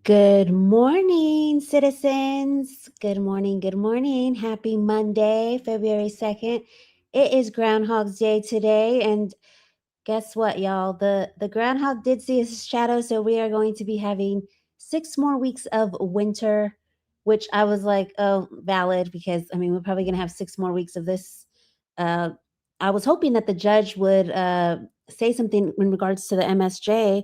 Good morning, citizens. Good morning. Good morning. Happy Monday, February 2nd. It is Groundhog's Day today. And guess what, y'all? The groundhog did see his shadow. So we are going to be having 6 more weeks of winter, which I was like, oh, valid, because I mean, we're probably going to have 6 more weeks of this. Uh, I was hoping that the judge would say something in regards to the MSJ,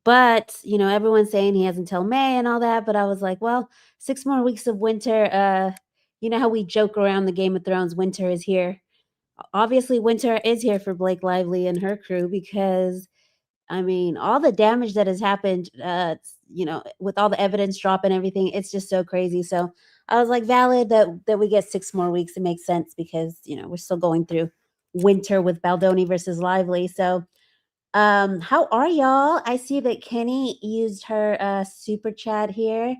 but, everyone's saying he has until May and all that, but I was like, well, 6 more weeks of winter. You know how we joke around the Game of Thrones, winter is here. Obviously, winter is here for Blake Lively and her crew because, I mean, all the damage that has happened, with all the evidence drop and everything, it's just so crazy. So I was like, valid that we get 6 more weeks. It makes sense because, we're still going through winter with Baldoni versus Lively. So how are y'all? I see that Kenny used her super chat here.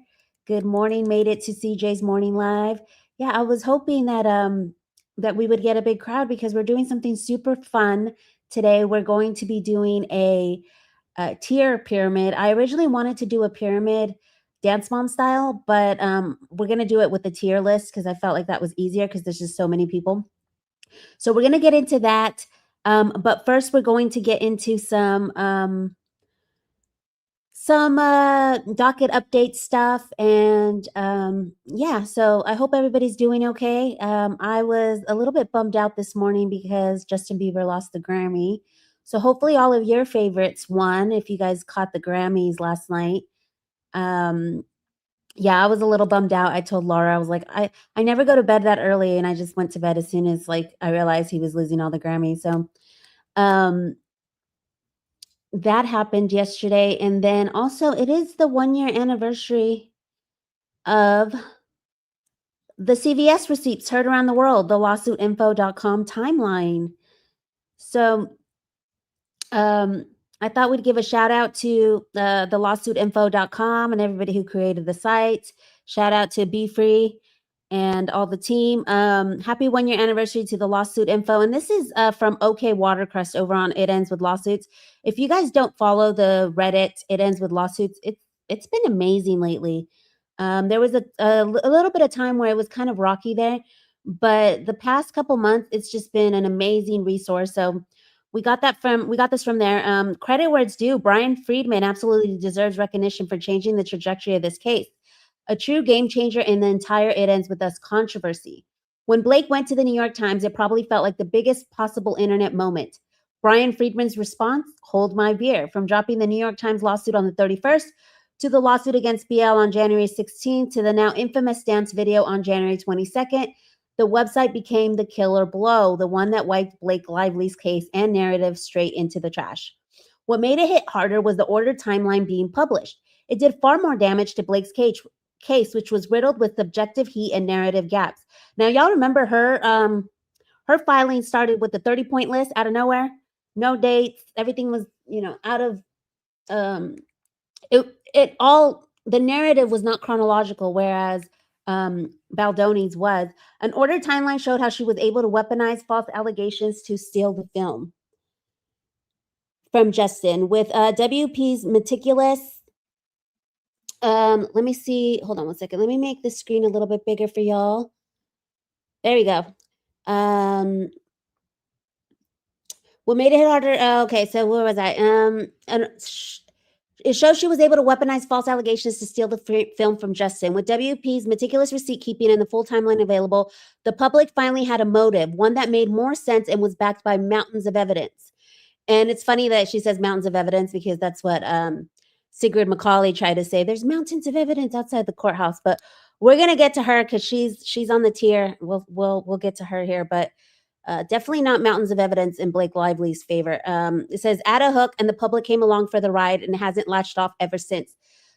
Good morning, made it to CJ's morning live. Yeah, I was hoping that we would get a big crowd because we're doing something super fun today. We're going to be doing a tier pyramid. I originally wanted to do a pyramid dance mom style, but we're gonna do it with the tier list because I felt like that was easier because there's just so many people. So we're gonna get into that. But first, we're going to get into some docket update stuff, and yeah. So I hope everybody's doing okay. I was a little bit bummed out this morning because Justin Bieber lost the Grammy. So hopefully, all of your favorites won. If you guys caught the Grammys last night, um, yeah, I was a little bummed out. I told Laura, I was like, I never go to bed that early, and I just went to bed as soon as like I realized he was losing all the Grammys. So um that happened yesterday. And then also it is the 1 year anniversary of the CVS receipts heard around the world, the lawsuitinfo.com timeline. So um I thought we'd give a shout out to the lawsuitinfo.com and everybody who created the site. Shout out to Be Free and all the team. Happy 1 year anniversary to the lawsuit info. And this is from OK Watercrest over on It Ends with Lawsuits. If you guys don't follow the Reddit It Ends with Lawsuits, it's been amazing lately. There was a little bit of time where it was kind of rocky there, but the past couple months it's just been an amazing resource. So we got this from there. Credit where it's due. Brian Friedman absolutely deserves recognition for changing the trajectory of this case, a true game changer in the entire It Ends With Us controversy. When Blake went to the New York Times, it probably felt like the biggest possible internet moment. Brian Friedman's response: hold my beer. From dropping the New York Times lawsuit on the 31st to the lawsuit against BL on January 16th to the now infamous dance video on January 22nd, the website became the killer blow, the one that wiped Blake Lively's case and narrative straight into the trash. What made it hit harder was the ordered timeline being published. It did far more damage to Blake's case, which was riddled with subjective heat and narrative gaps. Now, y'all remember her filing started with the 30-point list out of nowhere, no dates, everything was out of um, it all. The narrative was not chronological, whereas Baldoni's was. An ordered timeline showed how she was able to weaponize false allegations to steal the film from Justin with WP's meticulous. Let me see. Hold on one second. Let me make the screen a little bit bigger for y'all. There we go. What made it harder? Okay, so where was I? It shows she was able to weaponize false allegations to steal the film from Justin. With WP's meticulous receipt keeping and the full timeline available, the public finally had a motive, one that made more sense and was backed by mountains of evidence. And it's funny that she says mountains of evidence because that's what Sigrid McCauley tried to say. There's mountains of evidence outside the courthouse, but we're gonna get to her because she's on the tier. We'll get to her here, but definitely not mountains of evidence in Blake Lively's favor. It says add a hook, and the public came along for the ride and hasn't latched off ever since.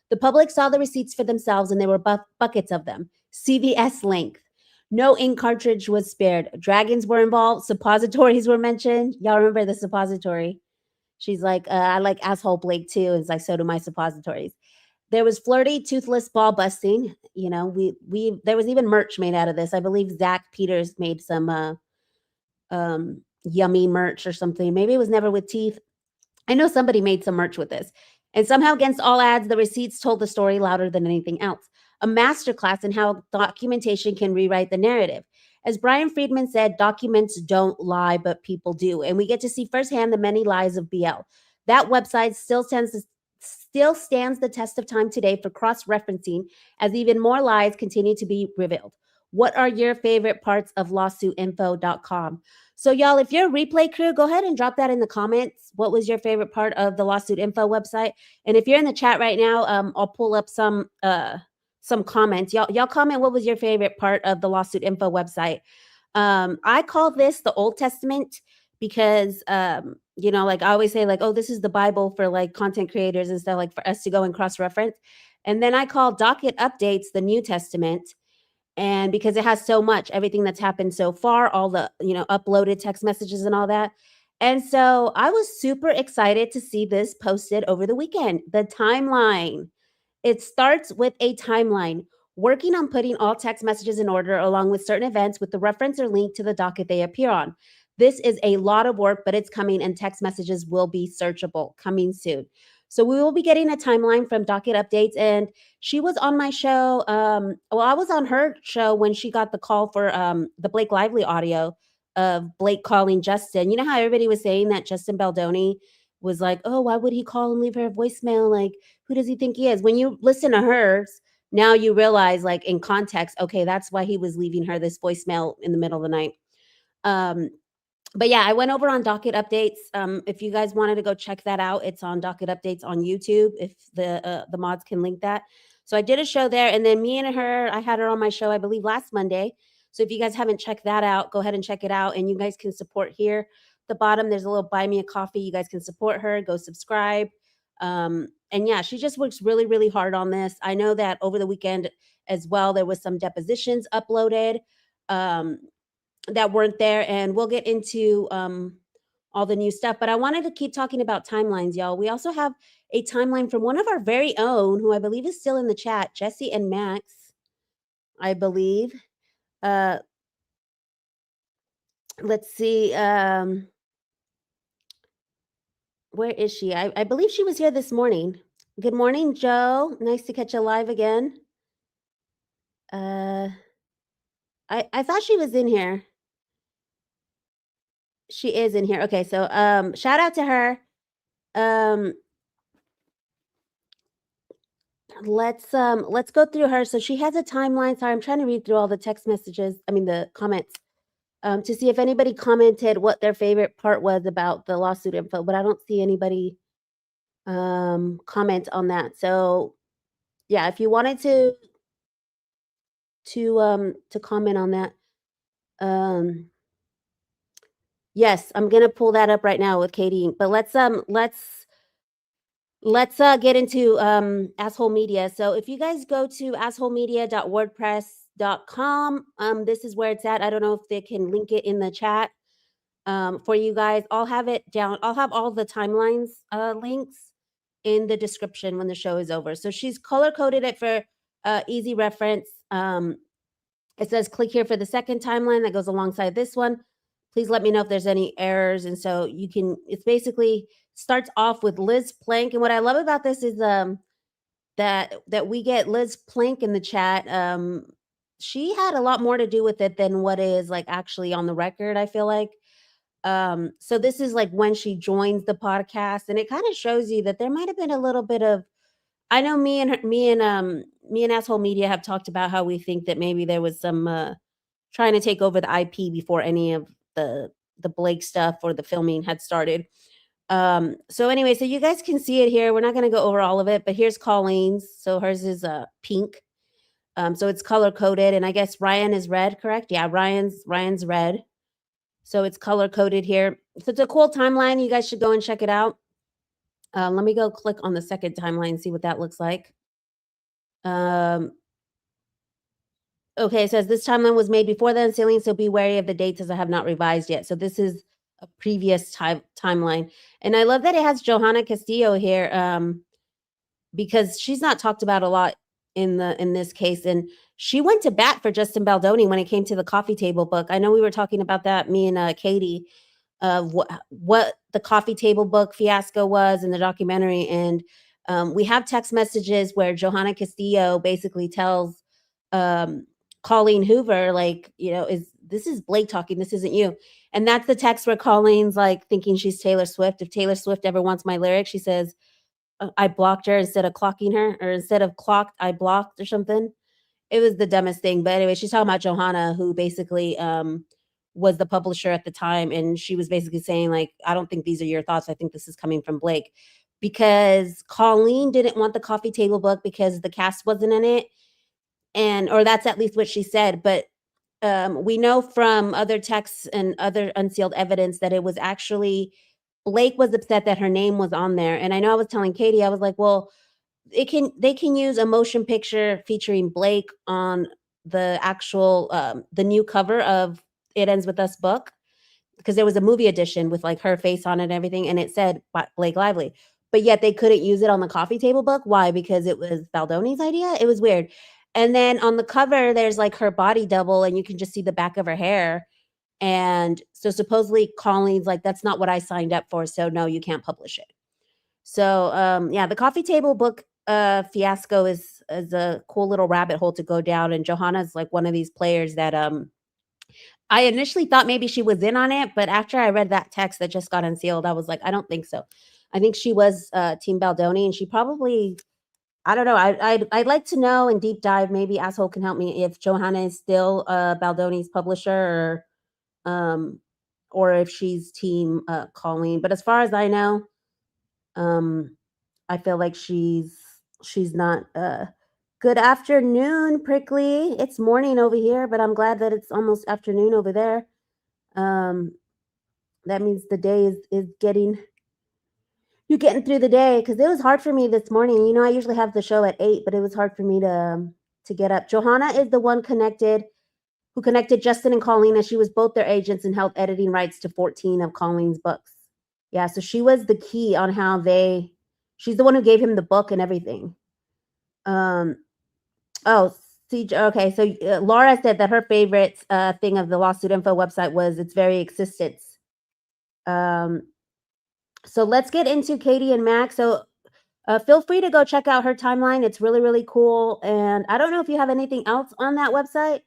The public saw the receipts for themselves, and there were buckets of them. CVS length. No ink cartridge was spared. Dragons were involved. Suppositories were mentioned. Y'all remember the suppository? She's like, I like asshole Blake too. It's like, so do my suppositories. There was flirty, toothless ball busting. We there was even merch made out of this. I believe Zach Peters made some yummy merch or something. Maybe it was never with teeth. I know somebody made some merch with this. And somehow, against all odds, the receipts told the story louder than anything else. A masterclass in how documentation can rewrite the narrative. As Brian Friedman said, documents don't lie, but people do. And we get to see firsthand the many lies of BL. That website still stands the test of time today for cross-referencing as even more lies continue to be revealed. What are your favorite parts of lawsuitinfo.com? So, y'all, if you're a replay crew, go ahead and drop that in the comments. What was your favorite part of the Lawsuit Info website? And if you're in the chat right now, I'll pull up some comments. Y'all comment what was your favorite part of the Lawsuit Info website. I call this the Old Testament because like I always say, like, oh, this is the Bible for like content creators and stuff, like for us to go and cross-reference. And then I call docket updates the New Testament. And because it has so much, everything that's happened so far, all the, uploaded text messages and all that. And so I was super excited to see this posted over the weekend. The timeline. It starts with a timeline, working on putting all text messages in order along with certain events with the reference or link to the docket they appear on. This is a lot of work, but it's coming, and text messages will be searchable coming soon. So we will be getting a timeline from docket updates. And she was on my show. Well, I was on her show when she got the call for the Blake Lively audio of Blake calling Justin. You know how everybody was saying that Justin Baldoni was like, oh, why would he call and leave her a voicemail? Like, who does he think he is? When you listen to hers, now you realize, like, in context, okay, that's why he was leaving her this voicemail in the middle of the night. But yeah, I went over on docket updates. If you guys wanted to go check that out, it's on docket updates on YouTube. If the mods can link that. So I did a show there, and then me and her, I had her on my show, I believe last Monday. So if you guys haven't checked that out, go ahead and check it out, and you guys can support here. At the bottom, there's a little buy me a coffee. You guys can support her. Go subscribe. And yeah, she just works really, really hard on this. I know that over the weekend as well, there was some depositions uploaded. That weren't there, and we'll get into all the new stuff. But I wanted to keep talking about timelines, y'all. We also have a timeline from one of our very own, who I believe is still in the chat, Jesse and Max, I believe. Let's see. Where is she? I believe she was here this morning. Good morning, Joe. Nice to catch you live again. I thought she was in here. She is in here. Okay, so shout out to her. Let's go through her. So she has a timeline. Sorry, I'm trying to read through all the text messages, the comments, to see if anybody commented what their favorite part was about the lawsuit info, but I don't see anybody comment on that. So yeah, if you wanted to comment on that. Yes, I'm gonna pull that up right now with Katie. But let's get into asshole media. So if you guys go to assholemedia.wordpress.com, this is where it's at. I don't know if they can link it in the chat for you guys. I'll have it down. I'll have all the timelines links in the description when the show is over. So she's color coded it for easy reference. It says click here for the second timeline that goes alongside this one. Please let me know if there's any errors. And so it's basically starts off with Liz Plank. And what I love about this is that we get Liz Plank in the chat. She had a lot more to do with it than what is like actually on the record, I feel like. So this is like when she joins the podcast, and it kind of shows you that there might have been a little bit of, I know me and Asshole Media have talked about how we think that maybe there was some trying to take over the IP before any of the Blake stuff or the filming had started. So anyway, so you guys can see it here. We're not going to go over all of it, but here's Colleen's. So hers is pink. So it's color coded, and I guess Ryan is red, correct? Yeah, Ryan's red. So it's color coded here. So it's a cool timeline. You guys should go and check it out. Let me go click on the second timeline and see what that looks like. Okay, it says this timeline was made before the unsealing, so be wary of the dates as I have not revised yet. So this is a previous timeline. And I love that it has Johanna Castillo here because she's not talked about a lot in this case. And she went to bat for Justin Baldoni when it came to the coffee table book. I know we were talking about that, me and Katie, what the coffee table book fiasco was in the documentary. And We have text messages where Johanna Castillo basically tells um, Colleen Hoover, like, is this is Blake talking, this isn't you. And that's the text where Colleen's like thinking she's Taylor Swift. If Taylor Swift ever wants my lyric, she says, I blocked her instead of clocking her, or instead of clocked, I blocked or something. It was the dumbest thing, but anyway, she's talking about Johanna, who basically, was the publisher at the time, and she was basically saying, like, "I don't think these are your thoughts, I think this is coming from Blake." Because Colleen didn't want the coffee table book because the cast wasn't in it, and or that's at least what she said, but, we know from other texts and other unsealed evidence that it was actually Blake was upset that her name was on there, and I know I was telling Katie, I was like, "Well, they can use a motion picture featuring Blake on the actual, the new cover of It Ends With Us book, because there was a movie edition with, like, her face on it and everything, and it said Blake Lively, but yet they couldn't use it on the coffee table book. Why? Because it was Baldoni's idea? It was weird. And then on the cover, there's, like, her body double, and you can just see the back of her hair, and so supposedly Colleen's like, "That's not what I signed up for, so no, you can't publish it." So, yeah, the coffee table book, fiasco is a cool little rabbit hole to go down, and Johanna's like one of these players that, I initially thought maybe she was in on it, but after I read that text that just got unsealed, I was like, "I don't think so." I think she was, team Baldoni, and she probably I don't know, I'd like to know and deep dive, maybe Asshole can help me, if Johanna is still, Baldoni's publisher, um, or if she's team, Colleen, but as far as I know, um I feel like she's not, good afternoon, Prickly. It's morning over here, but I'm glad that it's almost afternoon over there. Um, that means the day is getting you're getting through the day, because it was hard for me this morning. I usually have the show at 8, but it was hard for me to get up. Johanna is the one who connected Justin and Colleen, as she was both their agents and held editing rights to 14 of Colleen's books. Yeah, so she was the key on how she's the one who gave him the book and everything. Um, oh, okay, so, Laura said that her favorite, thing of the lawsuit info website was its very existence. Um, so let's get into Katie and Max. So, feel free to go check out her timeline. It's really, really cool, and I don't know if you have anything else on that website.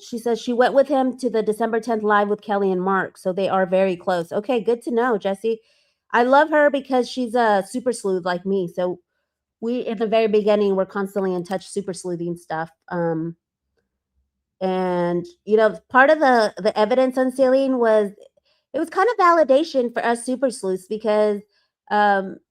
She says she went with him to the December 10th live with Kelly and Mark, so they are very close. Okay, good to know, Jesse. I love her because she's a super sleuth like me. So we, in the very beginning, were constantly in touch, super sleuthing stuff. And part of the evidence unsealing was it was kind of validation for us super sleuths, because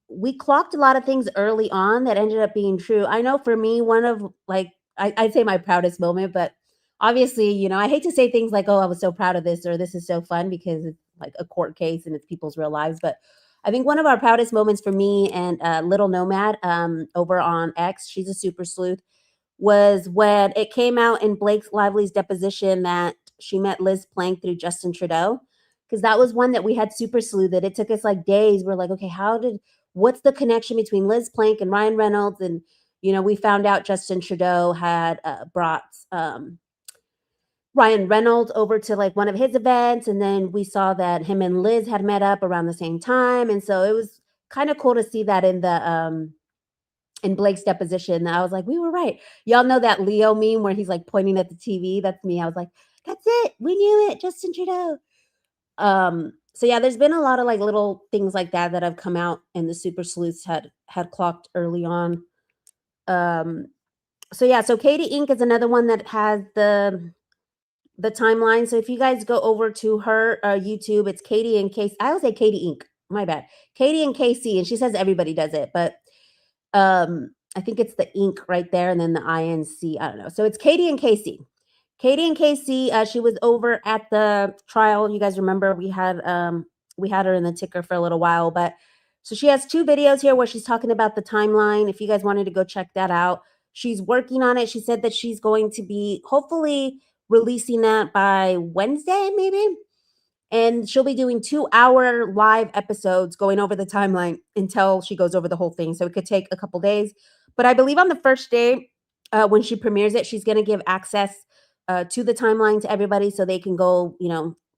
we clocked a lot of things early on that ended up being true. I know for me, one of like I'd say my proudest moment, but obviously, I hate to say things like, "Oh, I was so proud of this," or "This is so fun," because it's like a court case and it's people's real lives. But I think one of our proudest moments for me and Little Nomad, over on X, she's a super sleuth, was when it came out in Blake Lively's deposition that she met Liz Plank through Justin Trudeau, because that was one that we had super sleuthed. It took us like days. We're like, okay, what's the connection between Liz Plank and Ryan Reynolds? And we found out Justin Trudeau had brought Ryan Reynolds over to like one of his events, and then we saw that him and Liz had met up around the same time, and so it was kind of cool to see that in Blake's deposition. I was like, we were right. Y'all know that Leo meme where he's like pointing at the TV? That's me. I was like, that's it. We knew it. Justin Trudeau. So yeah, there's been a lot of like little things like that that have come out and the super sleuths had clocked early on. Um, so yeah, so Katie Inc. is another one that has the timeline. So if you guys go over to her YouTube, it's Katie and Casey. I always say Katie Inc. My bad. Katie and Casey, and she says everybody does it, but I think it's the ink right there and then the INC. I don't know. So it's Katie and Casey. Katie and Casey, she was over at the trial. You guys remember we had her in the ticker for a little while, but so she has 2 videos here where she's talking about the timeline. If you guys wanted to go check that out, she's working on it. She said that she's going to be hopefully releasing that by Wednesday, maybe. And she'll be doing 2-hour live episodes going over the timeline until she goes over the whole thing. So it could take a couple days. But I believe on the first day, when she premieres it, she's going to give access to the timeline to everybody so they can go,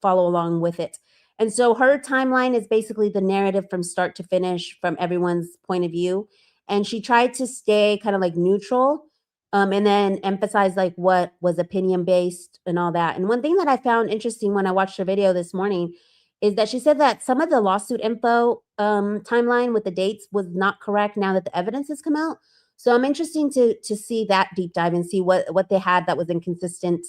follow along with it. And so her timeline is basically the narrative from start to finish from everyone's point of view. And she tried to stay kind of like neutral, and then emphasize like what was opinion based and all that. And one thing that I found interesting when I watched her video this morning is that she said that some of the lawsuit info timeline with the dates was not correct now that the evidence has come out. So I'm interested to see that deep dive and see what they had that was inconsistent,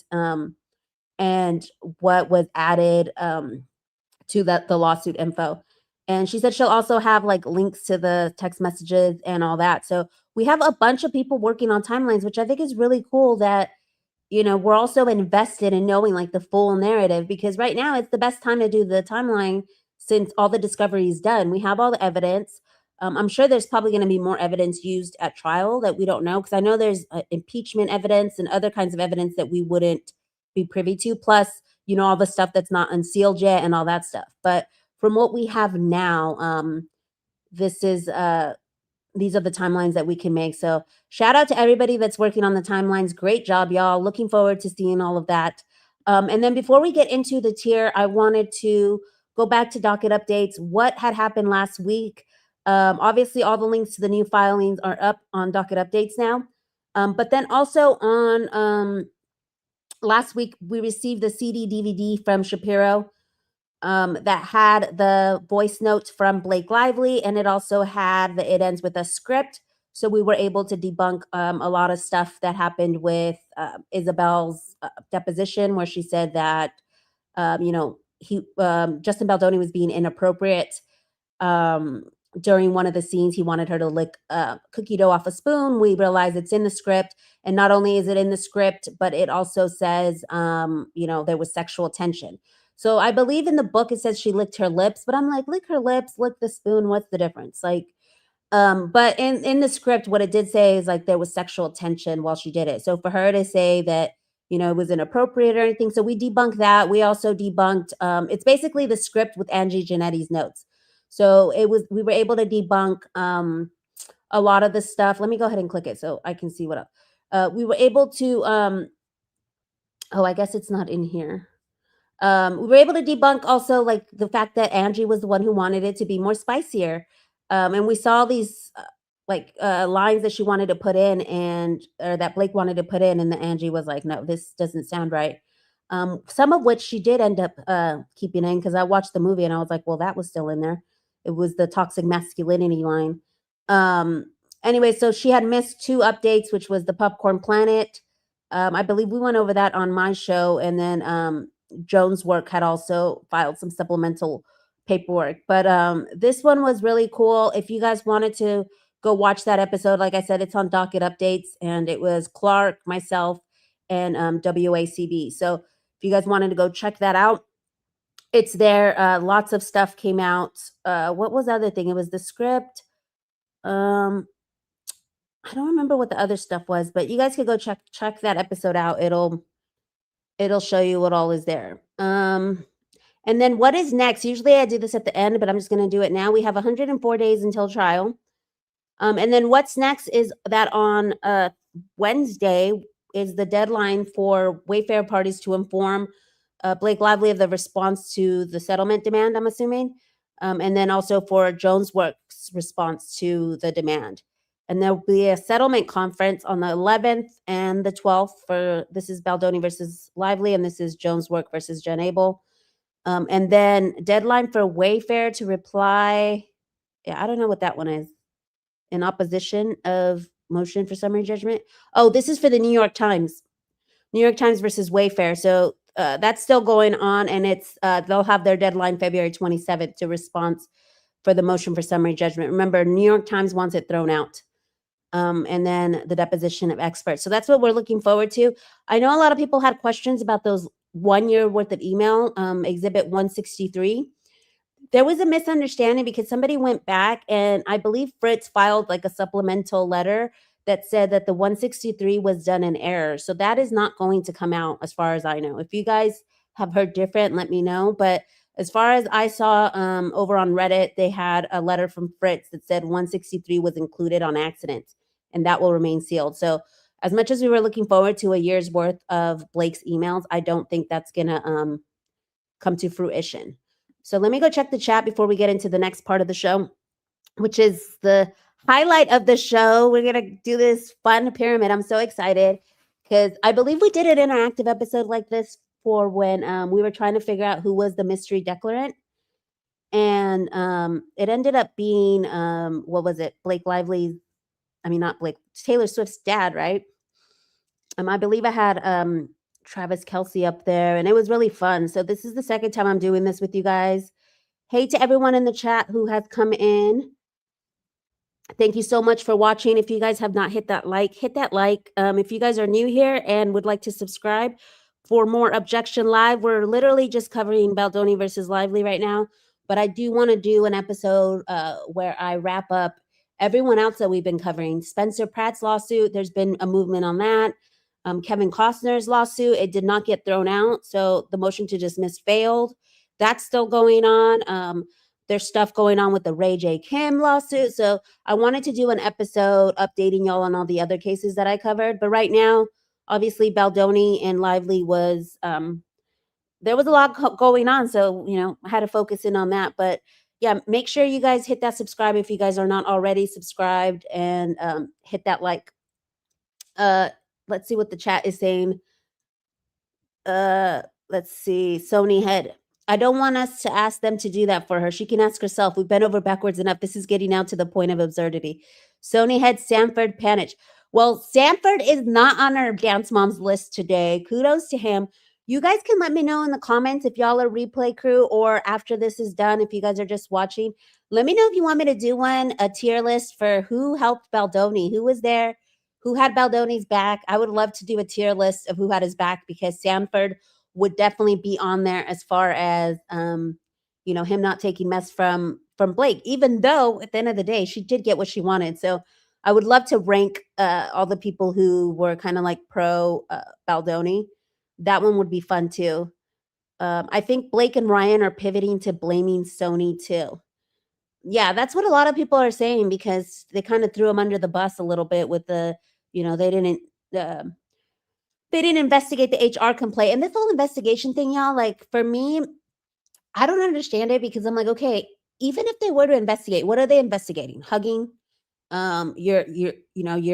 and what was added to the lawsuit info. And she said she'll also have like links to the text messages and all that. So we have a bunch of people working on timelines, which I think is really cool that we're also invested in knowing like the full narrative, because right now it's the best time to do the timeline since all the discovery is done. We have all the evidence. I'm sure there's probably going to be more evidence used at trial that we don't know, because I know there's impeachment evidence and other kinds of evidence that we wouldn't be privy to. Plus, all the stuff that's not unsealed yet and all that stuff. But from what we have now, this is these are the timelines that we can make. So shout out to everybody that's working on the timelines. Great job, y'all. Looking forward to seeing all of that. And then before we get into the tier, I wanted to go back to docket updates. What had happened last week? Obviously, all the links to the new filings are up on docket updates now. But then also on last week, we received the CD DVD from Shapiro that had the voice notes from Blake Lively, and it also had the It Ends With a script. So we were able to debunk a lot of stuff that happened with Isabel's deposition, where she said that Justin Baldoni was being inappropriate. Um, During one of the scenes, he wanted her to lick cookie dough off a spoon. We realize it's in the script, and not only is it in the script, but it also says there was sexual tension. So I believe in the book it says she licked her lips, but I'm like, lick her lips, lick the spoon. What's the difference? Like, but in the script, what it did say is like there was sexual tension while she did it. So for her to say that it was inappropriate or anything, so we debunked that. We also debunked. It's basically the script with Angie Janetti's notes. So we were able to debunk a lot of the stuff. Let me go ahead and click it so I can see what up. We were able to. Oh, I guess it's not in here. We were able to debunk also like the fact that Angie was the one who wanted it to be more spicier. And we saw these lines that she wanted to put in, or that Blake wanted to put in, and the Angie was like, no, this doesn't sound right. Some of which she did end up keeping in, because I watched the movie and I was like, well, that was still in there. It was the toxic masculinity line. Um, anyway, so she had missed 2 updates, which was the Popcorn Planet. I believe we went over that on my show, and then Jones Work had also filed some supplemental paperwork. But this one was really cool. If you guys wanted to go watch that episode, like I said, it's on docket updates, and it was Clark, myself, and WACB. So if you guys wanted to go check that out, it's there. Lots of stuff came out. What was the other thing? It was the script. I don't remember what the other stuff was, but you guys could go check that episode out. It'll show you what all is there. And then what is next? Usually I do this at the end, but I'm just going to do it now. We have 104 days until trial. And then what's next is that on Wednesday is the deadline for Wayfair parties to inform Blake Lively of the response to the settlement demand, I'm assuming. And then also for Jones Works' response to the demand. And there'll be a settlement conference on the 11th and the 12th this is Baldoni versus Lively, and this is Jones Work versus Jen Abel. And then deadline for Wayfair to reply. Yeah, I don't know what that one is. In opposition of motion for summary judgment. Oh, this is for the New York Times. New York Times versus Wayfair. So that's still going on, and it's they'll have their deadline February 27th to respond for the motion for summary judgment. Remember, New York Times wants it thrown out. And then the deposition of experts. So that's what we're looking forward to. I know a lot of people had questions about those 1 year worth of email, Exhibit 163. There was a misunderstanding because somebody went back, and I believe Fritz filed like a supplemental letter that said that the 163 was done in error. So that is not going to come out as far as I know. If you guys have heard different, let me know. But as far as I saw over on Reddit, they had a letter from Fritz that said 163 was included on accident, and that will remain sealed. So as much as we were looking forward to a year's worth of Blake's emails, I don't think that's going to come to fruition. So let me go check the chat before we get into the next part of the show, which is the highlight of the show. We're going to do this fun pyramid. I'm so excited because I believe we did an interactive episode like this for when we were trying to figure out who was the mystery declarant. And it ended up being, what was it? Blake Lively's, I mean, not Blake, Taylor Swift's dad, right? I believe I had Travis Kelsey up there, and it was really fun. So this is the second time I'm doing this with you guys. Hey to everyone in the chat who has come in. Thank you so much for watching. If you guys have not hit that like, hit that like. If you guys are new here and would like to subscribe for more Objection Live, we're literally just covering Baldoni versus Lively right now. But I do want to do an episode where I wrap up everyone else that we've been covering. Spencer Pratt's lawsuit, there's been a movement on that. Kevin Costner's lawsuit, it did not get thrown out. So the motion to dismiss failed. That's still going on. There's stuff going on with the Ray J. Kim lawsuit. So I wanted to do an episode updating y'all on all the other cases that I covered. But right now, obviously, Baldoni and Lively was, there was a lot going on. So, I had to focus in on that. But yeah, make sure you guys hit that subscribe if you guys are not already subscribed, and hit that like. Let's see what the chat is saying. Let's see. Sony Head. I don't want us to ask them to do that for her. She can ask herself. We've been over backwards enough. This is getting out to the point of absurdity. Sony Head, Sanford Panich. Well, Sanford is not on our Dance Moms list today. Kudos to him. You guys can let me know in the comments if y'all are replay crew, or after this is done, if you guys are just watching. Let me know if you want me to do a tier list for who helped Baldoni, who was there, who had Baldoni's back. I would love to do a tier list of who had his back, because Sanford would definitely be on there as far as him not taking mess from Blake, even though at the end of the day she did get what she wanted. So I would love to rank all the people who were kind of like pro Baldoni. That one would be fun too. I think Blake and Ryan are pivoting to blaming Sony too. Yeah, that's what a lot of people are saying, because they kind of threw him under the bus a little bit with the, they didn't investigate the HR complaint. And this whole investigation thing, y'all, like, for me, I don't understand it, because I'm like, okay, even if they were to investigate, what are they investigating? Hugging? You're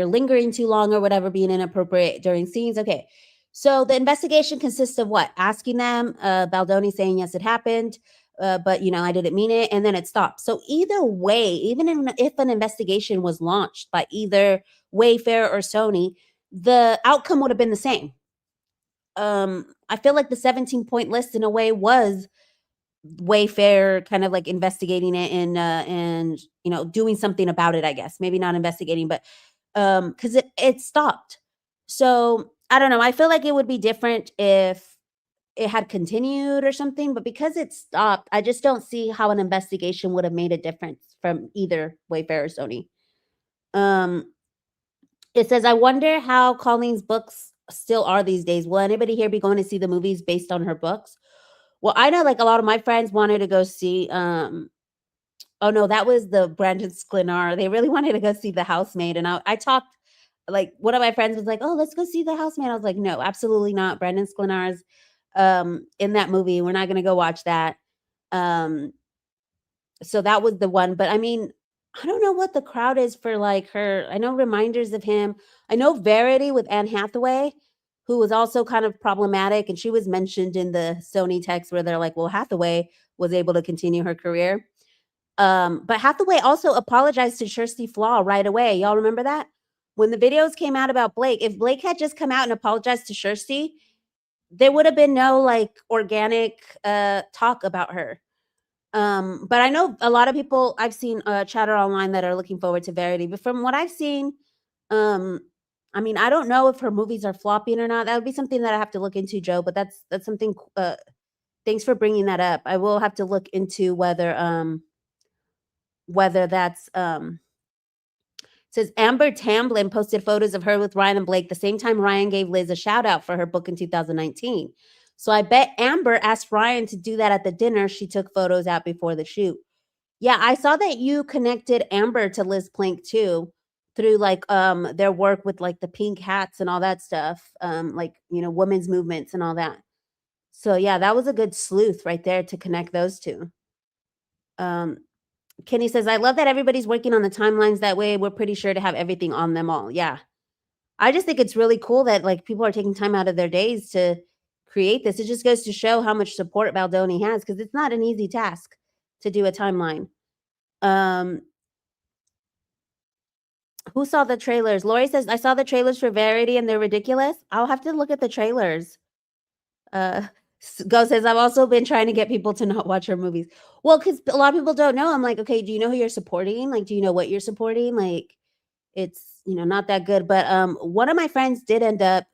lingering too long or whatever, being inappropriate during scenes. Okay. So the investigation consists of what? Asking them, Baldoni saying, yes, it happened. But I didn't mean it. And then it stopped. So either way, even if an investigation was launched by either Wayfair or Sony, the outcome would have been the same. I feel like the 17-point list in a way was Wayfair kind of like investigating it and doing something about it, I guess. Maybe not investigating, but because it stopped. So I don't know. I feel like it would be different if it had continued or something, but because it stopped, I just don't see how an investigation would have made a difference from either Wayfair or Sony. It says, I wonder how Colleen's books still are these days. Will anybody here be going to see the movies based on her books? Well, I know like a lot of my friends wanted to go see, oh no, that was the Brandon Sklenar. They really wanted to go see The Housemaid. And I talked, like, one of my friends was like, oh, let's go see The Housemaid. I was like, no, absolutely not. Brandon Sklenar's in that movie. We're not going to go watch that. So that was the one. But I mean, I don't know what the crowd is for like her. I know Reminders of Him. I know Verity with Anne Hathaway, who was also kind of problematic. And she was mentioned in the Sony text where they're like, well, Hathaway was able to continue her career. But Hathaway also apologized to Kirsty Flaw right away. Y'all remember that? When the videos came out about Blake, if Blake had just come out and apologized to Kirsty, there would have been no like organic talk about her. But I know a lot of people, I've seen chatter online that are looking forward to Verity. But from what I've seen, I mean, I don't know if her movies are flopping or not. That would be something that I have to look into, Joe. But that's something. Thanks for bringing that up. I will have to look into whether that's says Amber Tamblyn posted photos of her with Ryan and Blake the same time Ryan gave Liz a shout out for her book in 2019. So I bet Amber asked Ryan to do that at the dinner she took photos at before the shoot. Yeah, I saw that you connected Amber to Liz Plank too, through like their work with like the pink hats and all that stuff, like women's movements and all that. So yeah, that was a good sleuth right there to connect those two. Um, Kenny says, "I love that everybody's working on the timelines that way. We're pretty sure to have everything on them all." Yeah. I just think it's really cool that, like, people are taking time out of their days to create this. It just goes to show how much support Baldoni has because it's not an easy task to do a timeline. Um, who saw the trailers? Lori says, "I saw the trailers for Verity and they're ridiculous." I'll have to look at the trailers. Uh, Go says, "I've also been trying to get people to not watch her movies." Well, because a lot of people don't know. I'm like, "Okay, do you know who you're supporting? Like, do you know what you're supporting?" Like, it's, not that good, but, one of my friends did end up,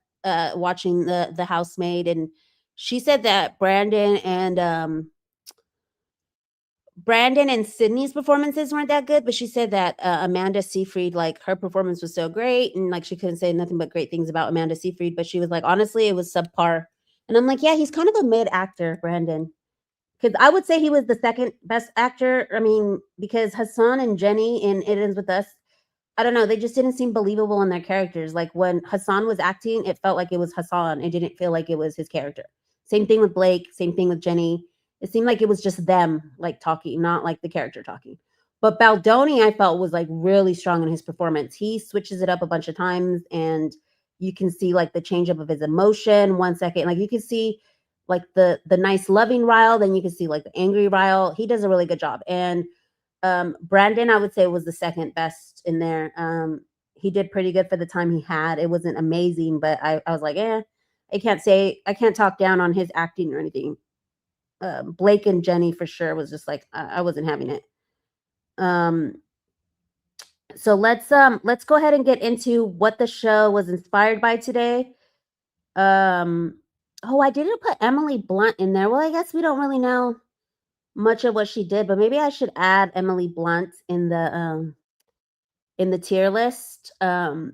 watching The Housemaid, and she said that Brandon and Sydney's performances weren't that good, but she said that, Amanda Seyfried, like, her performance was so great, and, like, she couldn't say nothing but great things about Amanda Seyfried, but she was like, "Honestly, it was subpar." And I'm like, "Yeah, he's kind of a mid actor, Brandon." Because I would say he was the second best actor, I mean, because Hassan and Jenny in It Ends With Us, I don't know, they just didn't seem believable in their characters. Like, when Hassan was acting, it felt like it was Hassan. It didn't feel like it was his character. Same thing with Blake, same thing with Jenny. It seemed like it was just them, like, talking, not like the character talking. But Baldoni, I felt, was, like, really strong in his performance. He switches it up a bunch of times, and you can see, like, the change up of his emotion 1 second. Like, you can see, like, the nice loving Ryle, then you can see, like, the angry Ryle. He does a really good job. And Brandon, I would say, was the second best in there. He did pretty good for the time he had. It wasn't amazing, but I was like, I can't talk down on his acting or anything. Blake and Jenny for sure was just like I wasn't having it. Um, so let's go ahead and get into what the show was inspired by today. Um, oh, I didn't put Emily Blunt in there. Well, I guess we don't really know much of what she did, but maybe I should add Emily Blunt in the tier list. I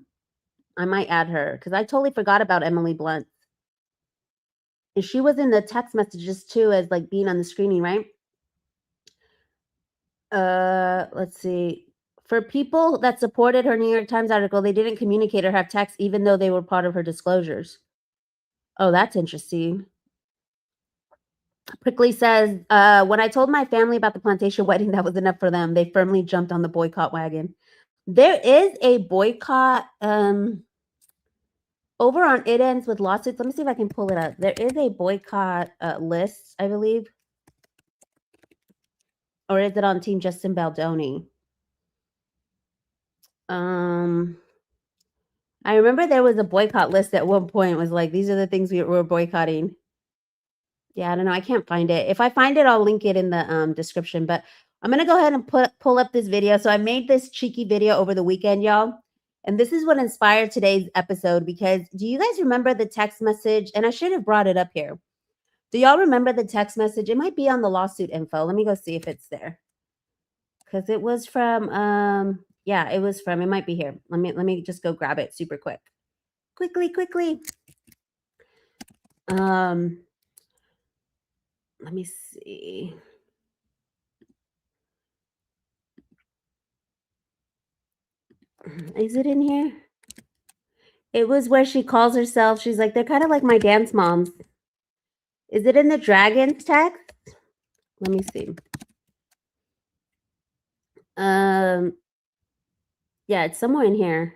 might add her because I totally forgot about Emily Blunt. And she was in the text messages too as like being on the screening, right? Let's see. For people that supported her New York Times article, they didn't communicate or have text even though they were part of her disclosures. Oh, that's interesting. Prickly says, when I told my family about the plantation wedding, that was enough for them. They firmly jumped on the boycott wagon. There is a boycott over on It Ends With Lawsuits. Let me see if I can pull it up. There is a boycott list, I believe. Or is it on Team Justin Baldoni? Um, I remember there was a boycott list at one point. It was like, these are the things we were boycotting. Yeah, I don't know. I can't find it. If I find it, I'll link it in the description. But I'm gonna go ahead and pull up this video. So I made this cheeky video over the weekend, y'all. And this is what inspired today's episode because do you guys remember the text message? And I should have brought it up here. Do y'all remember the text message? It might be on the lawsuit info. Let me go see if it's there. Because it was from yeah, it was from, it might be here. Let me just go grab it super quick. Quickly. Um let me see. Is it in here? It was where she calls herself, she's like, they're kind of like my dance moms. Is it in the dragons text? Let me see. Um yeah, it's somewhere in here.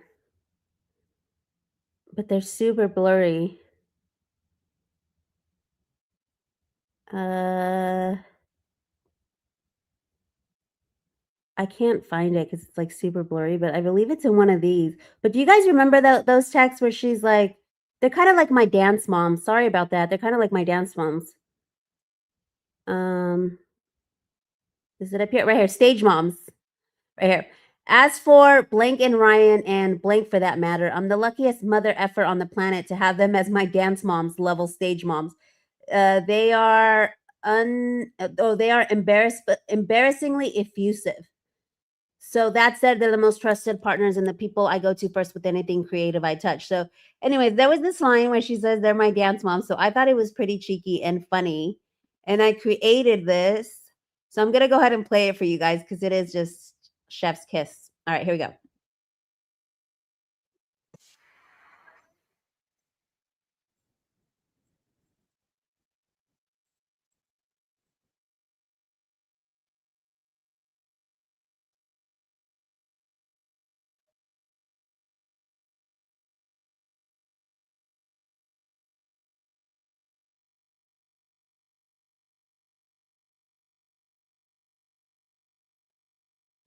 But they're super blurry. Uh I can't find it because it's, like, super blurry, but I believe it's in one of these. But do you guys remember those texts where she's like, "They're kinda like my dance moms. Sorry about that. They're kinda like my dance moms." Um, is it up here? Right here, stage moms. Right here. "As for blank and Ryan and blank for that matter, I'm the luckiest mother effer on the planet to have them as my dance moms level stage moms. They are they are embarrassingly effusive. So that said, they're the most trusted partners and the people I go to first with anything creative I touch." So, anyways, there was this line where she says they're my dance mom. So I thought it was pretty cheeky and funny. And I created this. So I'm gonna go ahead and play it for you guys because it is just chef's kiss. All right, here we go.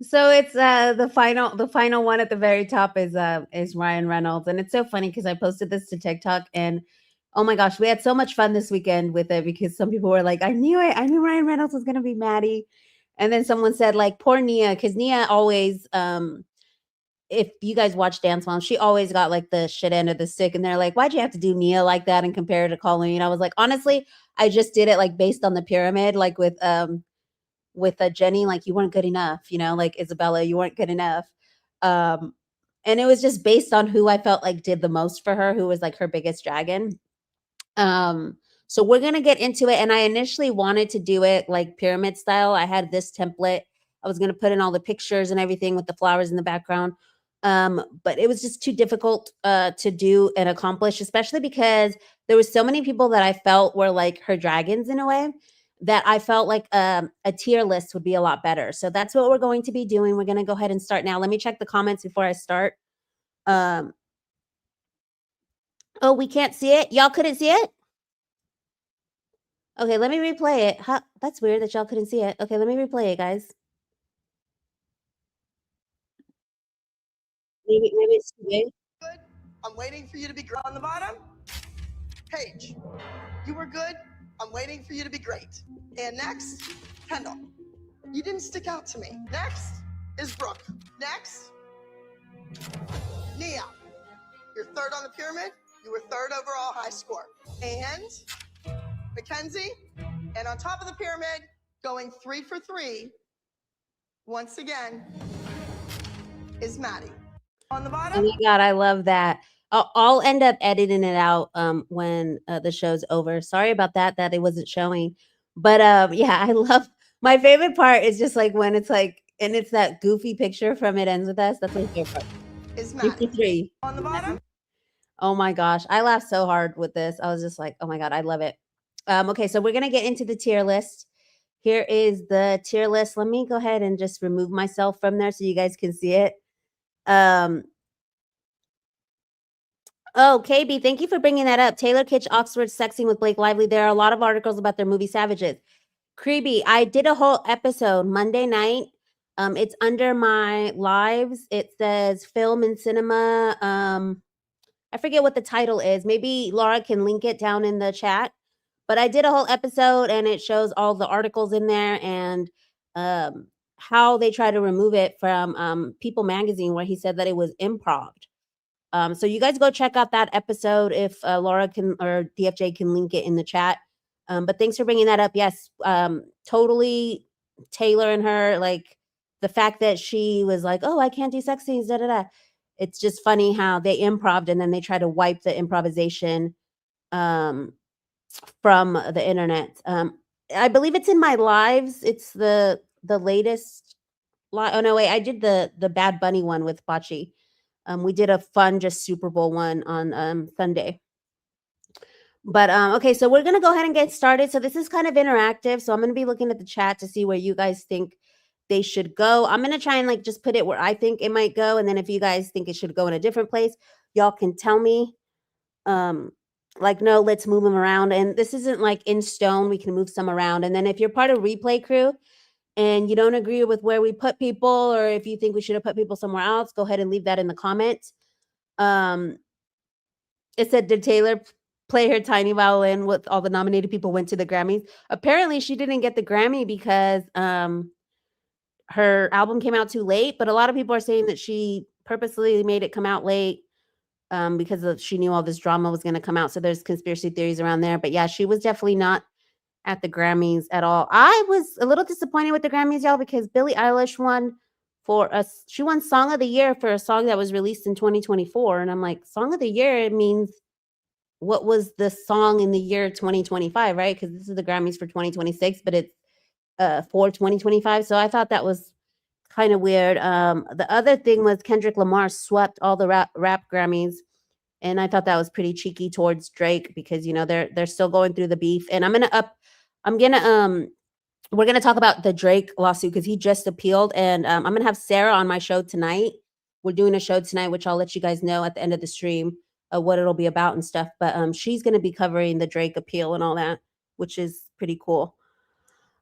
So it's the final one at the very top is Ryan Reynolds, and it's so funny because I posted this to TikTok, and oh my gosh, we had so much fun this weekend with it because some people were like, I knew Ryan Reynolds was gonna be Maddie. And then someone said like poor Nia, because Nia always if you guys watch Dance Mom, she always got like the shit end of the stick, and they're like, "Why'd you have to do Nia like that and compare her to Colleen?" I was like, honestly, I just did it like based on the pyramid, like with Jenny, like you weren't good enough, like Isabella, you weren't good enough. Um, and it was just based on who I felt like did the most for her, who was like her biggest dragon. Um, so we're gonna get into it. And I initially wanted to do it like pyramid style. I had this template. I was gonna put in all the pictures and everything with the flowers in the background. But it was just too difficult to do and accomplish, especially because there was so many people that I felt were like her dragons in a way that I felt like a tier list would be a lot better. So that's what we're going to be doing. We're gonna go ahead and start now. Let me check the comments before I start. Um, oh, we can't see it. Y'all couldn't see it? Okay, let me replay it. Huh, that's weird that y'all couldn't see it. Okay, let me replay it, guys. Maybe it's too big. Good. I'm waiting for you to be on the bottom. Paige, you were good. I'm waiting for you to be great. And next, Kendall. You didn't stick out to me. Next is Brooke. Next, Nia. You're third on the pyramid. You were third overall high score. And Mackenzie. And on top of the pyramid, going 3 for 3, once again, is Maddie. On the Oh bottom, my god, I love that. I'll end up editing it out when the show's over. Sorry about that it wasn't showing. But yeah, I love my favorite part is just like when it's like and it's that goofy picture from It Ends With Us. That's my favorite part. is Maddie. 53. On the bottom, Oh my gosh, I laughed so hard with this. I was just like, "Oh my god, I love it." Okay, so we're gonna get into the tier list. Here is the tier list. Let me go ahead and just remove myself from there so you guys can see it. Um, oh, KB, thank you for bringing that up. Taylor Kitsch, Oxford, sexing with Blake Lively. There are a lot of articles about their movie Savages. Creepy. I did a whole episode Monday night. It's under my lives. It says film and cinema. I forget what the title is. Maybe Laura can link it down in the chat. But I did a whole episode and it shows all the articles in there and how they try to remove it from People Magazine, where he said that it was improv. So you guys go check out that episode if Laura can or DFJ can link it in the chat. But thanks for bringing that up. Yes, totally Taylor and her, like the fact that she was like, oh, I can't do sex scenes, da da da. It's just funny how they improved and then they try to wipe the improvisation um, from the internet. I believe it's in my lives. It's the latest oh no, wait, I did the Bad Bunny one with Bachi. We did a fun just Super Bowl one on Sunday. But okay, so we're gonna go ahead and get started. So this is kind of interactive. So I'm gonna be looking at the chat to see where you guys think they should go. I'm gonna try and like just put it where I think it might go, and then if you guys think it should go in a different place, y'all can tell me. Um, like no, let's move them around. And this isn't like in stone. We can move some around. And then if you're part of replay crew, and you don't agree with where we put people, or if you think we should have put people somewhere else, go ahead and leave that in the comments. Um, it said, did Taylor play her tiny violin with all the nominated people went to the Grammys? Apparently, she didn't get the Grammy because her album came out too late. But a lot of people are saying that she purposely made it come out late because she knew all this drama was going to come out. So there's conspiracy theories around there. But yeah, she was definitely not at the Grammys at all. I was a little disappointed with the Grammys, y'all, because Billie Eilish won for us. She won Song of the Year for a song that was released in 2024. And I'm like, Song of the Year, it means what was the song in the year 2025, right? Because this is the Grammys for 2026, but it's for 2025. So I thought that was kind of weird. The other thing was Kendrick Lamar swept all the rap Grammys. And I thought that was pretty cheeky towards Drake because they're still going through the beef. And I'm gonna we're gonna talk about the Drake lawsuit because he just appealed, and I'm gonna have Sarah on my show tonight. We're doing a show tonight, which I'll let you guys know at the end of the stream what it'll be about and stuff. But she's gonna be covering the Drake appeal and all that, which is pretty cool.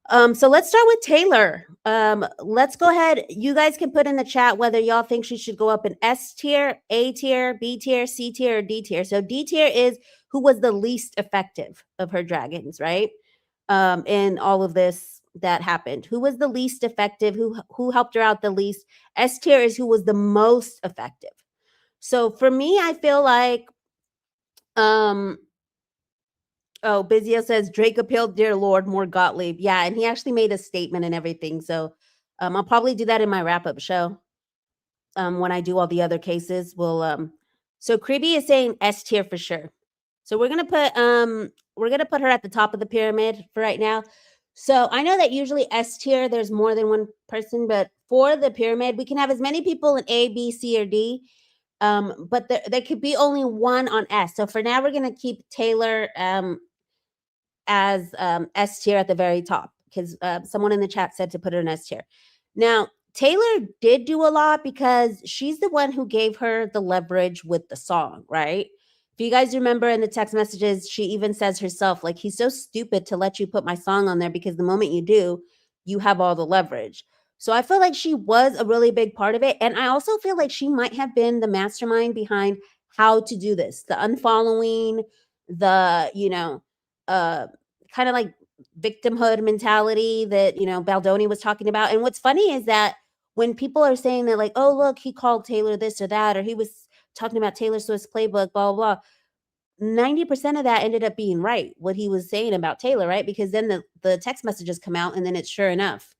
So let's start with Taylor. Let's go ahead. You guys can put in the chat whether y'all think she should go up in S tier, A tier, B tier, C tier, or D tier. So D tier is who was the least effective of her dragons, right? In all of this that happened. Who was the least effective? Who helped her out the least? S tier is who was the most effective. So for me, I feel like um oh, Bizio says Drake appealed, dear Lord, more Gottlieb. Yeah, and he actually made a statement and everything. So I'll probably do that in my wrap-up show. When I do all the other cases, so Creepy is saying S tier for sure. So we're gonna put her at the top of the pyramid for right now. So I know that usually S tier there's more than one person, but for the pyramid, we can have as many people in A, B, C, or D. But there could be only one on S. So for now, we're gonna keep Taylor as S tier at the very top because someone in the chat said to put her in S tier. Now, Taylor did do a lot because she's the one who gave her the leverage with the song, right? If you guys remember in the text messages, she even says herself, like, he's so stupid to let you put my song on there because the moment you do, you have all the leverage. So I feel like she was a really big part of it. And I also feel like she might have been the mastermind behind how to do this, the unfollowing, the, uh, kind of like victimhood mentality that Baldoni was talking about. And what's funny is that when people are saying that, like, oh look, he called Taylor this or that, or he was talking about Taylor Swift's playbook, blah blah blah. 90% of that ended up being right, what he was saying about Taylor, right? Because then the text messages come out, and then it's sure enough,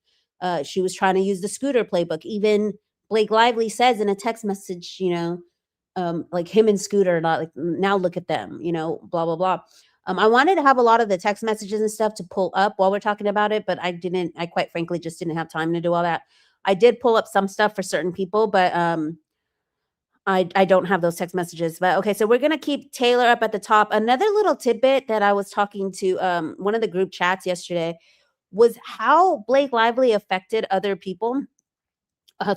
she was trying to use the Scooter playbook. Even Blake Lively says in a text message, like him and Scooter, not like now look at them, blah blah blah. I wanted to have a lot of the text messages and stuff to pull up while we're talking about it, but I didn't. I quite frankly just didn't have time to do all that. I did pull up some stuff for certain people, but I don't have those text messages. But okay, so we're gonna keep Taylor up at the top. Another little tidbit that I was talking to one of the group chats yesterday was how Blake Lively affected other people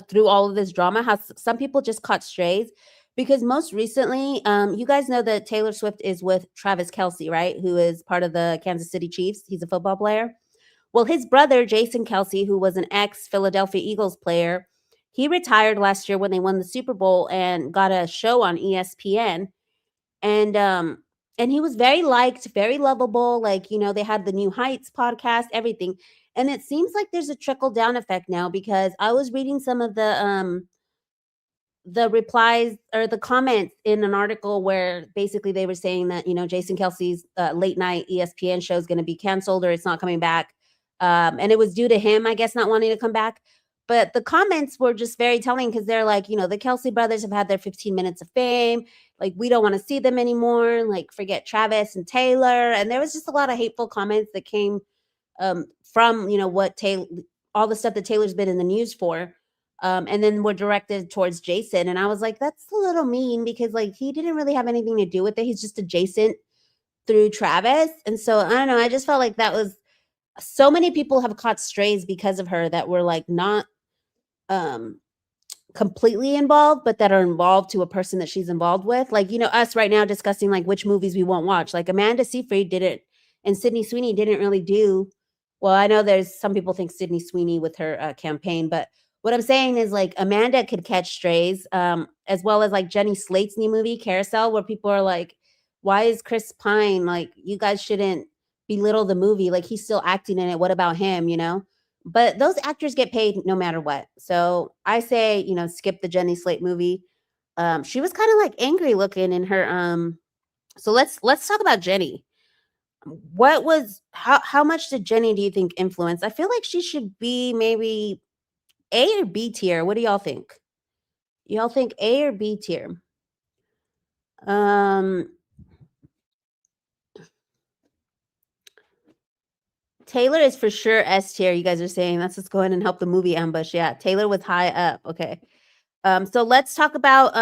through all of this drama. How some people just caught strays because most recently, you guys know that Taylor Swift is with Travis Kelce, right? Who is part of the Kansas City Chiefs. He's a football player. Well, his brother, Jason Kelce, who was an ex Philadelphia Eagles player, he retired last year when they won the Super Bowl and got a show on ESPN. And and he was very liked, very lovable. Like, they had the New Heights podcast, everything. And it seems like there's a trickle down effect now because I was reading some of the replies or the comments in an article where basically they were saying that Jason Kelsey's late night ESPN show is going to be canceled or it's not coming back, and it was due to him, I guess, not wanting to come back. But the comments were just very telling because they're like, the Kelsey brothers have had their 15 minutes of fame. Like, we don't want to see them anymore. Like, forget Travis and Taylor. And there was just a lot of hateful comments that came from what Taylor, all the stuff that Taylor's been in the news for. And then were directed towards Jason. And I was like, that's a little mean because like he didn't really have anything to do with it. He's just adjacent through Travis. And so I don't know. I just felt like that was so many people have caught strays because of her that were like not um completely involved, but that are involved to a person that she's involved with. Like, us right now discussing like which movies we won't watch. Like Amanda Seyfried didn't, and Sydney Sweeney didn't really do well. I know there's some people think Sydney Sweeney with her campaign, but what I'm saying is like Amanda could catch strays, as well as like Jenny Slate's new movie Carousel, where people are like, "Why is Chris Pine like? You guys shouldn't belittle the movie. Like he's still acting in it. What about him? But those actors get paid no matter what. So I say, skip the Jenny Slate movie. She was kind of like angry looking in her. So let's talk about Jenny. What was how much did Jenny do you think influence? I feel like she should be maybe A or B tier. What do y'all think? Y'all think A or B tier? Um, Taylor is for sure S tier. You guys are saying let's just go ahead and help the movie ambush. Yeah, Taylor was high up. Okay. So let's talk about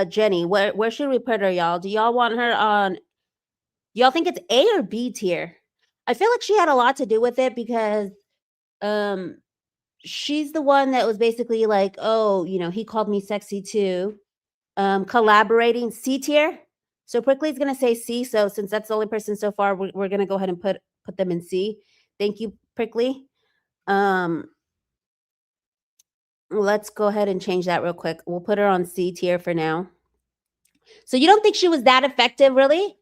Jenny. Where should we put her, y'all? Do y'all want her on? Y'all think it's A or B tier? I feel like she had a lot to do with it because um she's the one that was basically like, oh, he called me sexy too. Collaborating C tier. So Prickly's gonna say C. So since that's the only person so far, we're gonna go ahead and put them in C. Thank you, Prickly. Um, let's go ahead and change that real quick. We'll put her on C tier for now. So you don't think she was that effective, really?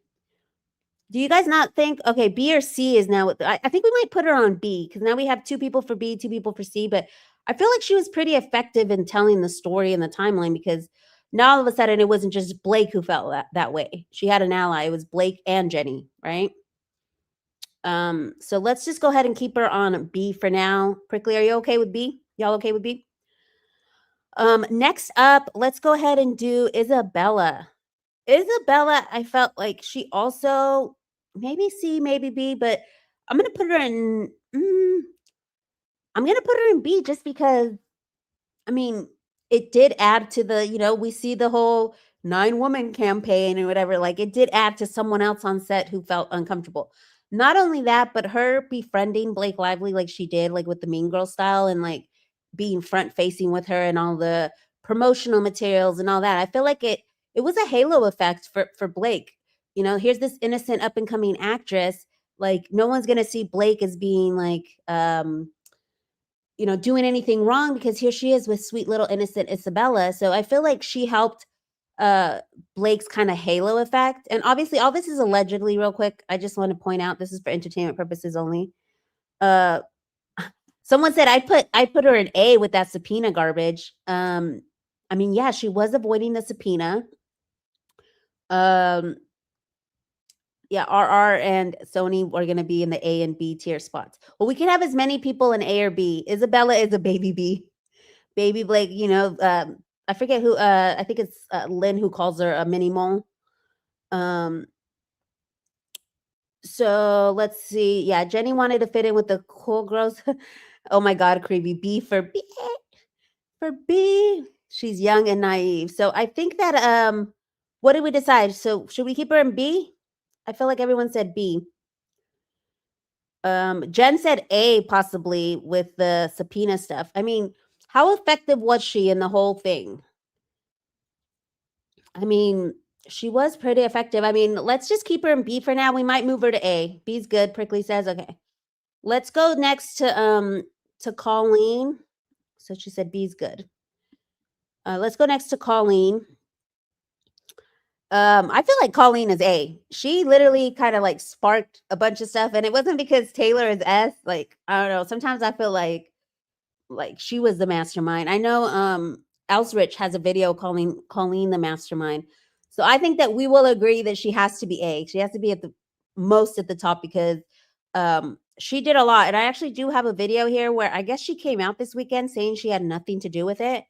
Do you guys not think? Okay, B or C is now. I think we might put her on B because now we have 2 people for B, 2 people for C. But I feel like she was pretty effective in telling the story and the timeline because now all of a sudden it wasn't just Blake who felt that way. She had an ally. It was Blake and Jenny, right? So let's just go ahead and keep her on B for now. Prickly, are you okay with B? Y'all okay with B? Next up, let's go ahead and do Isabella. Isabella, I felt like she also maybe C, maybe B, but I'm gonna put her in. I'm gonna put her in B just because I mean, it did add to the, we see the whole 9 woman campaign or whatever. Like it did add to someone else on set who felt uncomfortable. Not only that, but her befriending Blake Lively like she did, like with the Mean Girl style and like being front facing with her and all the promotional materials and all that. I feel like it was a halo effect for Blake. Here's this innocent up and coming actress. Like no one's gonna see Blake as being like doing anything wrong because here she is with sweet little innocent Isabella. So I feel like she helped uh Blake's kind of halo effect. And obviously all this is allegedly real quick. I just want to point out this is for entertainment purposes only. Uh someone said I put her in A with that subpoena garbage. I mean, yeah, she was avoiding the subpoena. Um yeah, RR and Sony are going to be in the A and B tier spots. Well, we can have as many people in A or B. Isabella is a baby B. Baby Blake, I forget who, I think it's Lynn who calls her a mini mole. Um, so let's see. Yeah, Jenny wanted to fit in with the cool girls. Oh my God, creepy. B for B. For B. She's young and naive. So I think that, what did we decide? So should we keep her in B? I feel like everyone said B. Jen said A possibly with the subpoena stuff. I mean, how effective was she in the whole thing? I mean, she was pretty effective. I mean, let's just keep her in B for now. We might move her to A. B's good, Prickly says. Okay. Let's go next to Colleen. So she said B's good. Let's go next to Colleen. I feel like Colleen is A. She literally kind of like sparked a bunch of stuff, and it wasn't because Taylor is S. Like, I don't know. Sometimes I feel like she was the mastermind. I know Elsrich has a video calling Colleen the mastermind. So I think that we will agree that she has to be A. She has to be at the most at the top because she did a lot. And I actually do have a video here where I guess she came out this weekend saying she had nothing to do with it.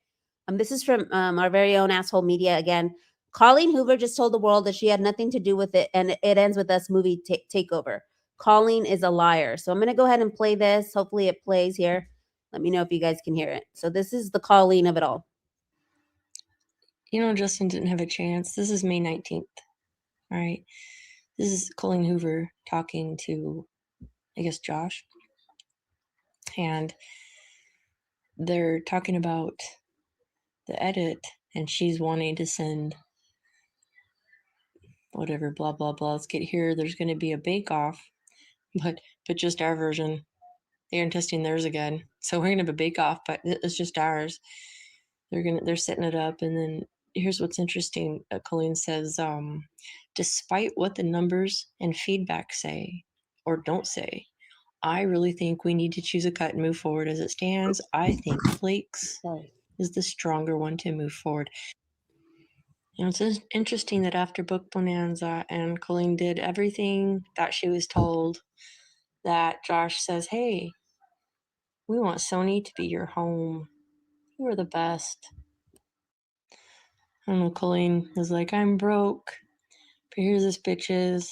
This is from our very own asshole media again. Colleen Hoover just told the world that she had nothing to do with it, and it ends with us movie takeover. Colleen is a liar. So I'm gonna go ahead and play this. Hopefully it plays here. Let me know if you guys can hear it. So this is the Colleen of it all. Justin didn't have a chance. This is May 19th. All right. This is Colleen Hoover talking to, I guess, Josh. And they're talking about the edit, and she's wanting to send whatever, blah, blah, blah. Let's get here. There's going to be a bake-off, but just our version. They're testing theirs again. So we're going to have a bake-off, but it's just ours. They're setting it up, and then here's what's interesting. Colleen says, despite what the numbers and feedback say or don't say, I really think we need to choose a cut and move forward. As it stands, I think Blake's is the stronger one to move forward. It's interesting that after Book Bonanza and Colleen did everything that she was told, that Josh says, hey, we want Sony to be your home. You are the best. I don't know, Colleen is like, I'm broke, but here's this bitches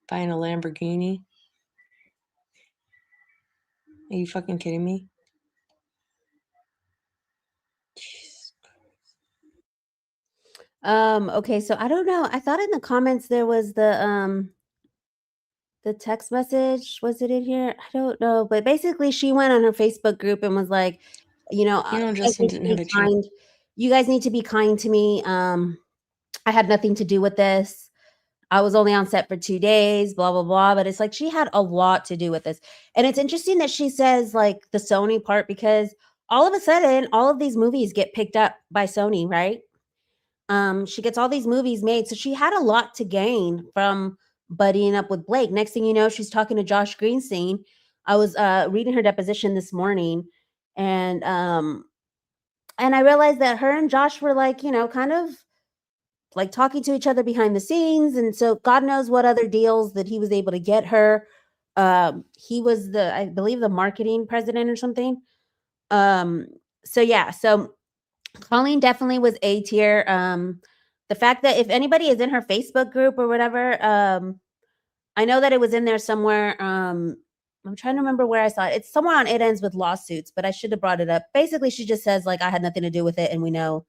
buying a Lamborghini. Are you fucking kidding me? Okay, so I don't know. I thought in the comments there was the text message. Was it in here? I don't know. But basically she went on her Facebook group and was like, Justin didn't have a chance. You guys need to be kind to me. I had nothing to do with this. I was only on set for 2 days, blah, blah, blah, but it's like she had a lot to do with this. And it's interesting that she says, like, the Sony part because all of a sudden, all of these movies get picked up by Sony, right? She gets all these movies made, so she had a lot to gain from buddying up with Blake. Next thing you know, she's talking to Josh Greenstein. I was, reading her deposition this morning, and, um and I realized that her and Josh were, like, kind of like talking to each other behind the scenes. And so God knows what other deals that he was able to get her. He was I believe, the marketing president or something. Um, so yeah, so Colleen definitely was A tier. The fact that if anybody is in her Facebook group or whatever, I know that it was in there somewhere. I'm trying to remember where I saw it. It's somewhere on It Ends with Lawsuits, but I should have brought it up. Basically, she just says, like, I had nothing to do with it, and we know.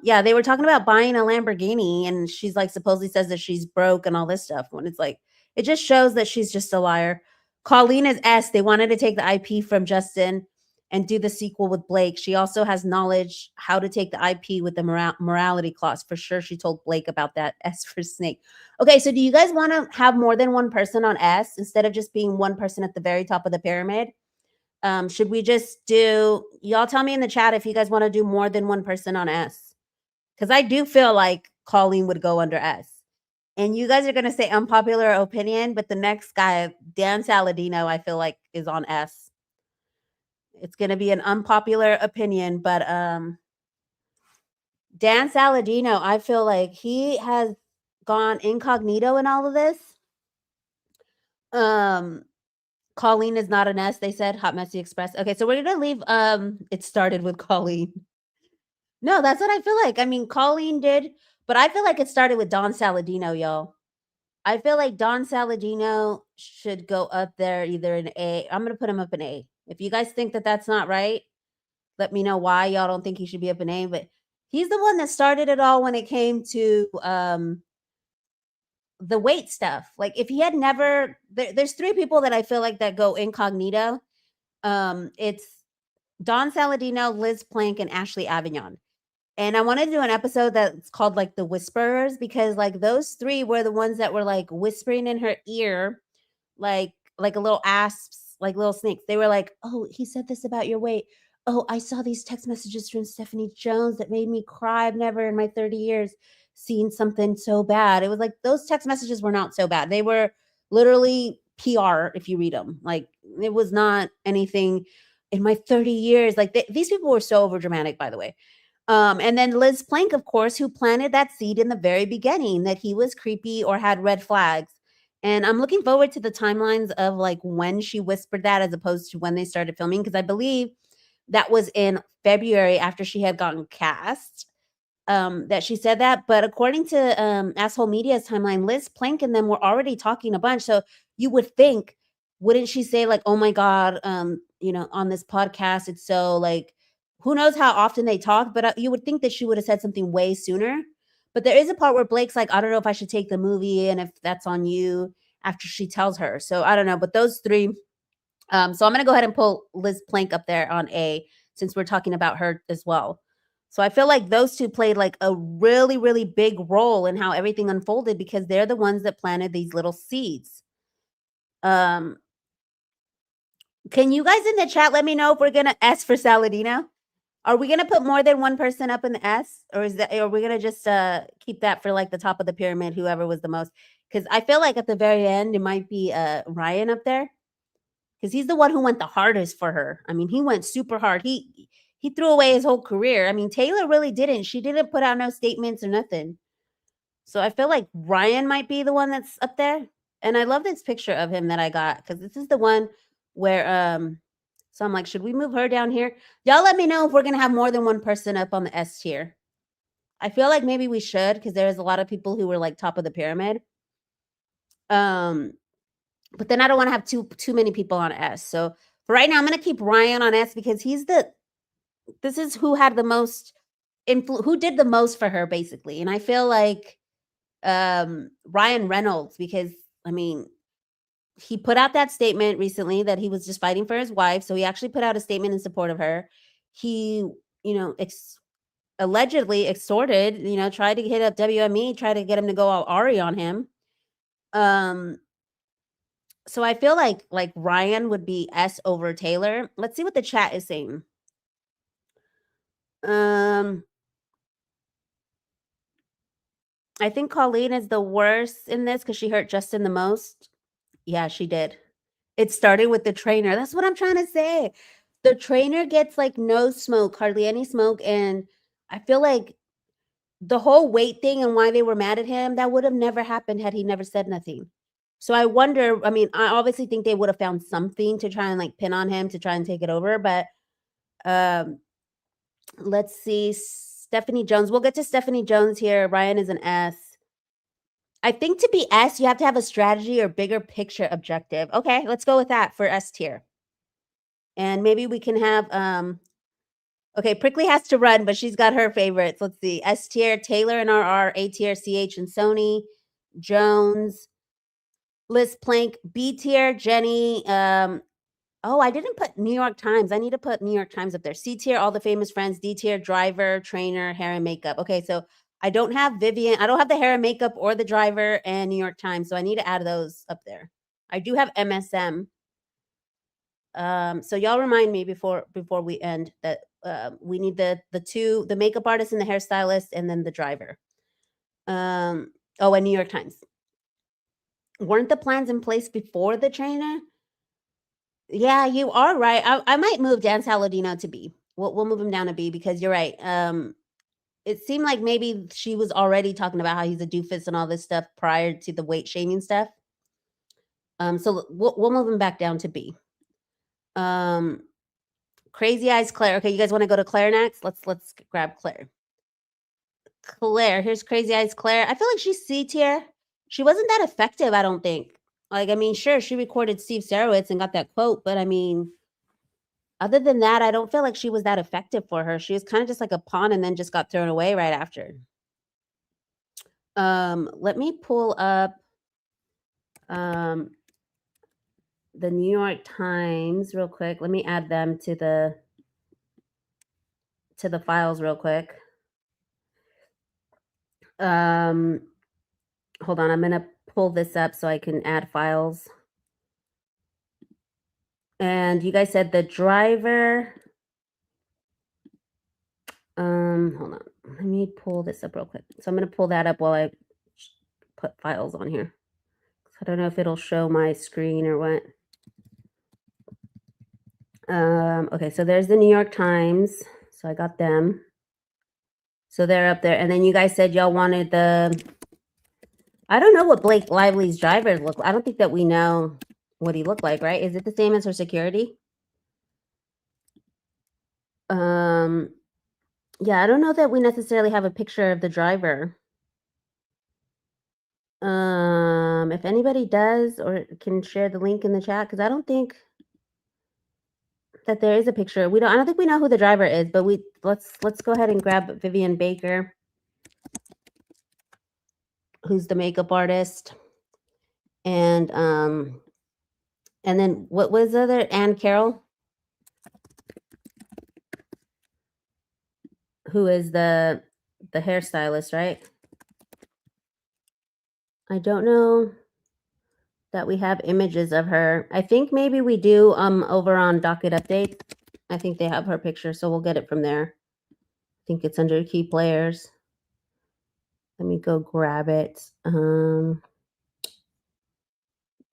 Yeah, they were talking about buying a Lamborghini, and she's like supposedly says that she's broke and all this stuff. When it's like, it just shows that she's just a liar. Colleen is S. They wanted to take the IP from Justin and do the sequel with Blake. She also has knowledge how to take the IP with the morality clause. For sure, she told Blake about that. S for snake. Okay, so do you guys want to have more than one person on S instead of just being one person at the very top of the pyramid? Should we just do, y'all tell me in the chat if you guys want to do more than one person on S? Because I do feel like Colleen would go under S. And you guys are going to say unpopular opinion, but the next guy, Dan Saladino, I feel like is on S. It's going to be an unpopular opinion, but Dan Saladino, I feel like he has gone incognito in all of this. Colleen is not an S, they said. Hot Messy Express. Okay, so we're gonna leave it started with Colleen. No, that's what I feel like. I mean, Colleen did, but I feel like it started with Don Saladino, y'all. I feel like Don Saladino should go up there either in A. I'm gonna put him up in A. If you guys think that that's not right, let me know why y'all don't think he should be up in A. But he's the one that started it all when it came to the weight stuff. Like, if he had never, there's three people that I feel like that go incognito. It's Don Saladino, Liz Plank, and Ashley Avignon. And I want to do an episode that's called like the Whisperers, because like those three were the ones that were like whispering in her ear, like a little asps, like little snakes. They were like, "Oh, he said this about your weight. Oh, I saw these text messages from Stephanie Jones that made me cry. I've never in my 30 years seen something so bad." It was like those text messages were not so bad. They were literally PR if you read them. Like, it was not anything in my 30 years. Like, these people were so over dramatic, by the way. And then Liz Plank, of course, who planted that seed in the very beginning that he was creepy or had red flags. And I'm looking forward to the timelines of like when she whispered that as opposed to when they started filming, because I believe that was in February after she had gotten cast, that she said that. But according to Asshole Media's timeline, Liz Plank and them were already talking a bunch. So you would think, wouldn't she say like, "Oh my God, on this podcast, it's so like," who knows how often they talk, but you would think that she would have said something way sooner. But there is a part where Blake's like, "I don't know if I should take the movie and if that's on you," after she tells her. So I don't know, but those three. So I'm going to go ahead and pull Liz Plank up there on A, since we're talking about her as well. So I feel like those two played like a really, really big role in how everything unfolded, because they're the ones that planted these little seeds. Um, can you guys in the chat let me know if we're going to S for Saladino? Are we going to put more than one person up in the S, or are we going to just keep that for like the top of the pyramid, whoever was the most? Because I feel like at the very end, it might be Ryan up there, because he's the one who went the hardest for her. I mean, he went super hard. He threw away his whole career. I mean, Taylor really didn't. She didn't put out no statements or nothing. So I feel like Ryan might be the one that's up there. And I love this picture of him that I got, because this is the one where so I'm like, should we move her down here? Y'all let me know if we're gonna have more than one person up on the S tier. I feel like maybe we should, because there's a lot of people who were like top of the pyramid. But then I don't want to have too many people on S. So for right now, I'm gonna keep Ryan on S, because this is who had the most who did the most for her, basically. And I feel like Ryan Reynolds, because I mean, he put out that statement recently that he was just fighting for his wife. So he actually put out a statement in support of her. He, allegedly extorted, you know, tried to hit up WME, tried to get him to go all Ari on him. So I feel like Ryan would be S over Taylor. Let's see what the chat is saying. I think Colleen is the worst in this because she hurt Justin the most. Yeah, she did. It started with the trainer. That's what I'm trying to say. The trainer gets like no smoke, hardly any smoke. And I feel like the whole weight thing and why they were mad at him, that would have never happened had he never said nothing. So I wonder, I mean, I obviously think they would have found something to try and like pin on him to try and take it over. But let's see. Stephanie Jones. We'll get to Stephanie Jones here. Ryan is an S. I think to be S, you have to have a strategy or bigger picture objective. Okay, let's go with that for S tier. And maybe we can have okay, Prickly has to run, but she's got her favorites. Let's see. S tier, Taylor and RR, A tier, CH and Sony, Jones, Liz Plank, B tier, Jenny. Oh, I didn't put New York Times. I need to put New York Times up there. C tier, all the famous friends. D tier, driver, trainer, hair and makeup. Okay, so I don't have Vivian. I don't have the hair and makeup or the driver and New York Times. So I need to add those up there. I do have MSM. So y'all remind me before we end that we need the makeup artist and the hairstylist and then the driver. Oh, and New York Times. Weren't the plans in place before the trainer? Yeah, you are right. I might move Dan Saladino to B. We'll move him down to B because you're right. It seemed like maybe she was already talking about how he's a doofus and all this stuff prior to the weight shaming stuff. So we'll move him back down to B. Crazy Eyes Claire. Okay, you guys want to go to Claire next? Let's grab Claire. Claire, here's Crazy Eyes Claire. I feel like she's C tier. She wasn't that effective, I don't think. Like, I mean, sure, she recorded Steve Sarowitz and got that quote, but I mean, other than that, I don't feel like she was that effective for her. She was kind of just like a pawn and then just got thrown away right after. Let me pull up the New York Times real quick. Let me add them to the files real quick. Hold on, I'm gonna pull this up so I can add files. And you guys said the driver. Hold on. Let me pull this up real quick. So I'm gonna pull that up while I put files on here. I don't know if it'll show my screen or what. Okay, so there's the New York Times. So I got them. So they're up there. And then you guys said y'all wanted the, I don't know what Blake Lively's drivers look like. I don't think that we know what he looked like, right? Is it the same as her security? Yeah, I don't know that we necessarily have a picture of the driver. If anybody does or can share the link in the chat, because I don't think that there is a picture. I don't think we know who the driver is, but let's go ahead and grab Vivian Baker, who's the makeup artist. And then what was the other? Ann Carroll, who is the hairstylist, right? I don't know that we have images of her. I think maybe we do over on Docket Update. I think they have her picture, so we'll get it from there. I think it's under key players. Let me go grab it.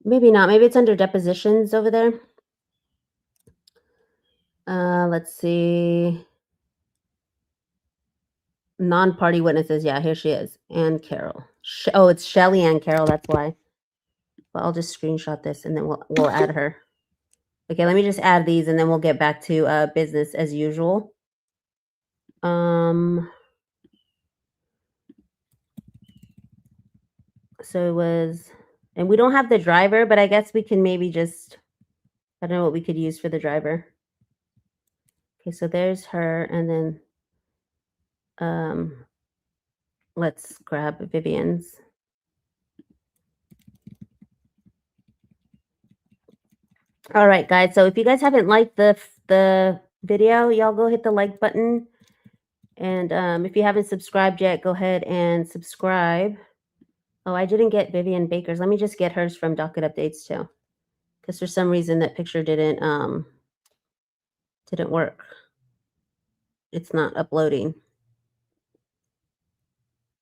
Maybe not. Maybe it's under depositions over there. Let's see. Non-party witnesses. Yeah, here she is. Ann Carroll. Oh, it's Shelly Ann Carroll. That's why. Well, I'll just screenshot this and then we'll add her. Okay, let me just add these and then we'll get back to business as usual. So it was, and we don't have the driver, but I guess we can maybe just, I don't know what we could use for the driver. Okay, so there's her, and then let's grab Vivian's. All right, guys. So if you guys haven't liked the video, y'all go hit the like button. And if you haven't subscribed yet, go ahead and subscribe. Oh, I didn't get Vivian Baker's. Let me just get hers from Docket Updates too, because for some reason that picture didn't work. It's not uploading.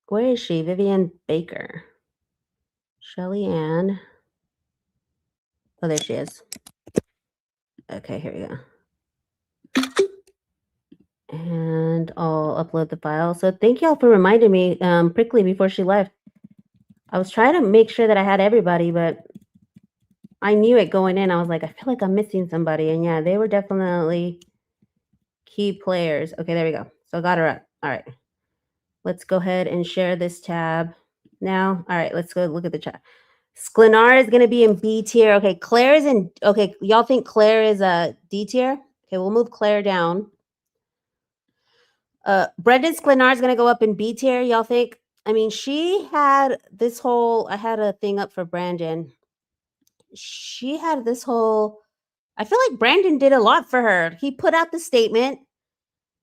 Where is she? Vivian Baker. Shelly Ann. Oh, there she is. Okay, here we go. And I'll upload the file. So thank y'all for reminding me quickly before she left. I was trying to make sure that I had everybody, but I knew it going in. I was like, I feel like I'm missing somebody. And yeah, they were definitely key players. Okay, there we go. So I got her up. All right. Let's go ahead and share this tab now. All right, let's go look at the chat. Sklenar is going to be in B tier. Okay, Claire is in. Okay, y'all think Claire is a D tier? Okay, we'll move Claire down. Brendan Sklenar is going to go up in B tier. Y'all think? I mean, she had this whole. I had a thing up for Brandon. She had this whole. I feel like Brandon did a lot for her. He put out the statement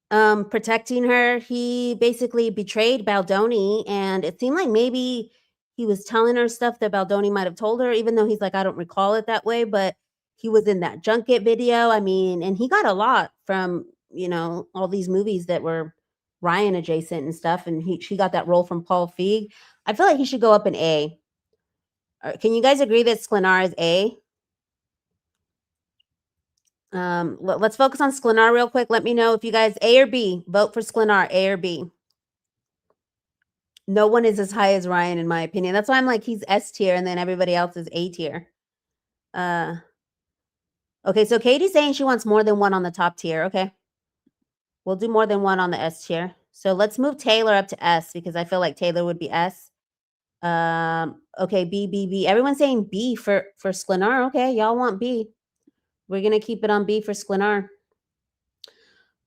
protecting her. He basically betrayed Baldoni, and it seemed like maybe he was telling her stuff that Baldoni might have told her, even though he's like, I don't recall it that way, but he was in that junket video. I mean, and he got a lot from, all these movies that were Ryan adjacent and stuff, and she got that role from Paul Feig. I feel like he should go up in A. Can you guys agree that Sklenar is A? Let's focus on Sklenar real quick. Let me know if you guys A or B. Vote for Sklenar, A or B. No one is as high as Ryan, in my opinion. That's why I'm like, he's S tier, and then everybody else is A tier. Okay, so Katie's saying she wants more than one on the top tier. Okay. We'll do more than one on the S tier. So let's move Taylor up to S, because I feel like Taylor would be S. Okay, B, B, B. Everyone's saying B for Sklenar. Okay, y'all want B. We're going to keep it on B for Sklenar.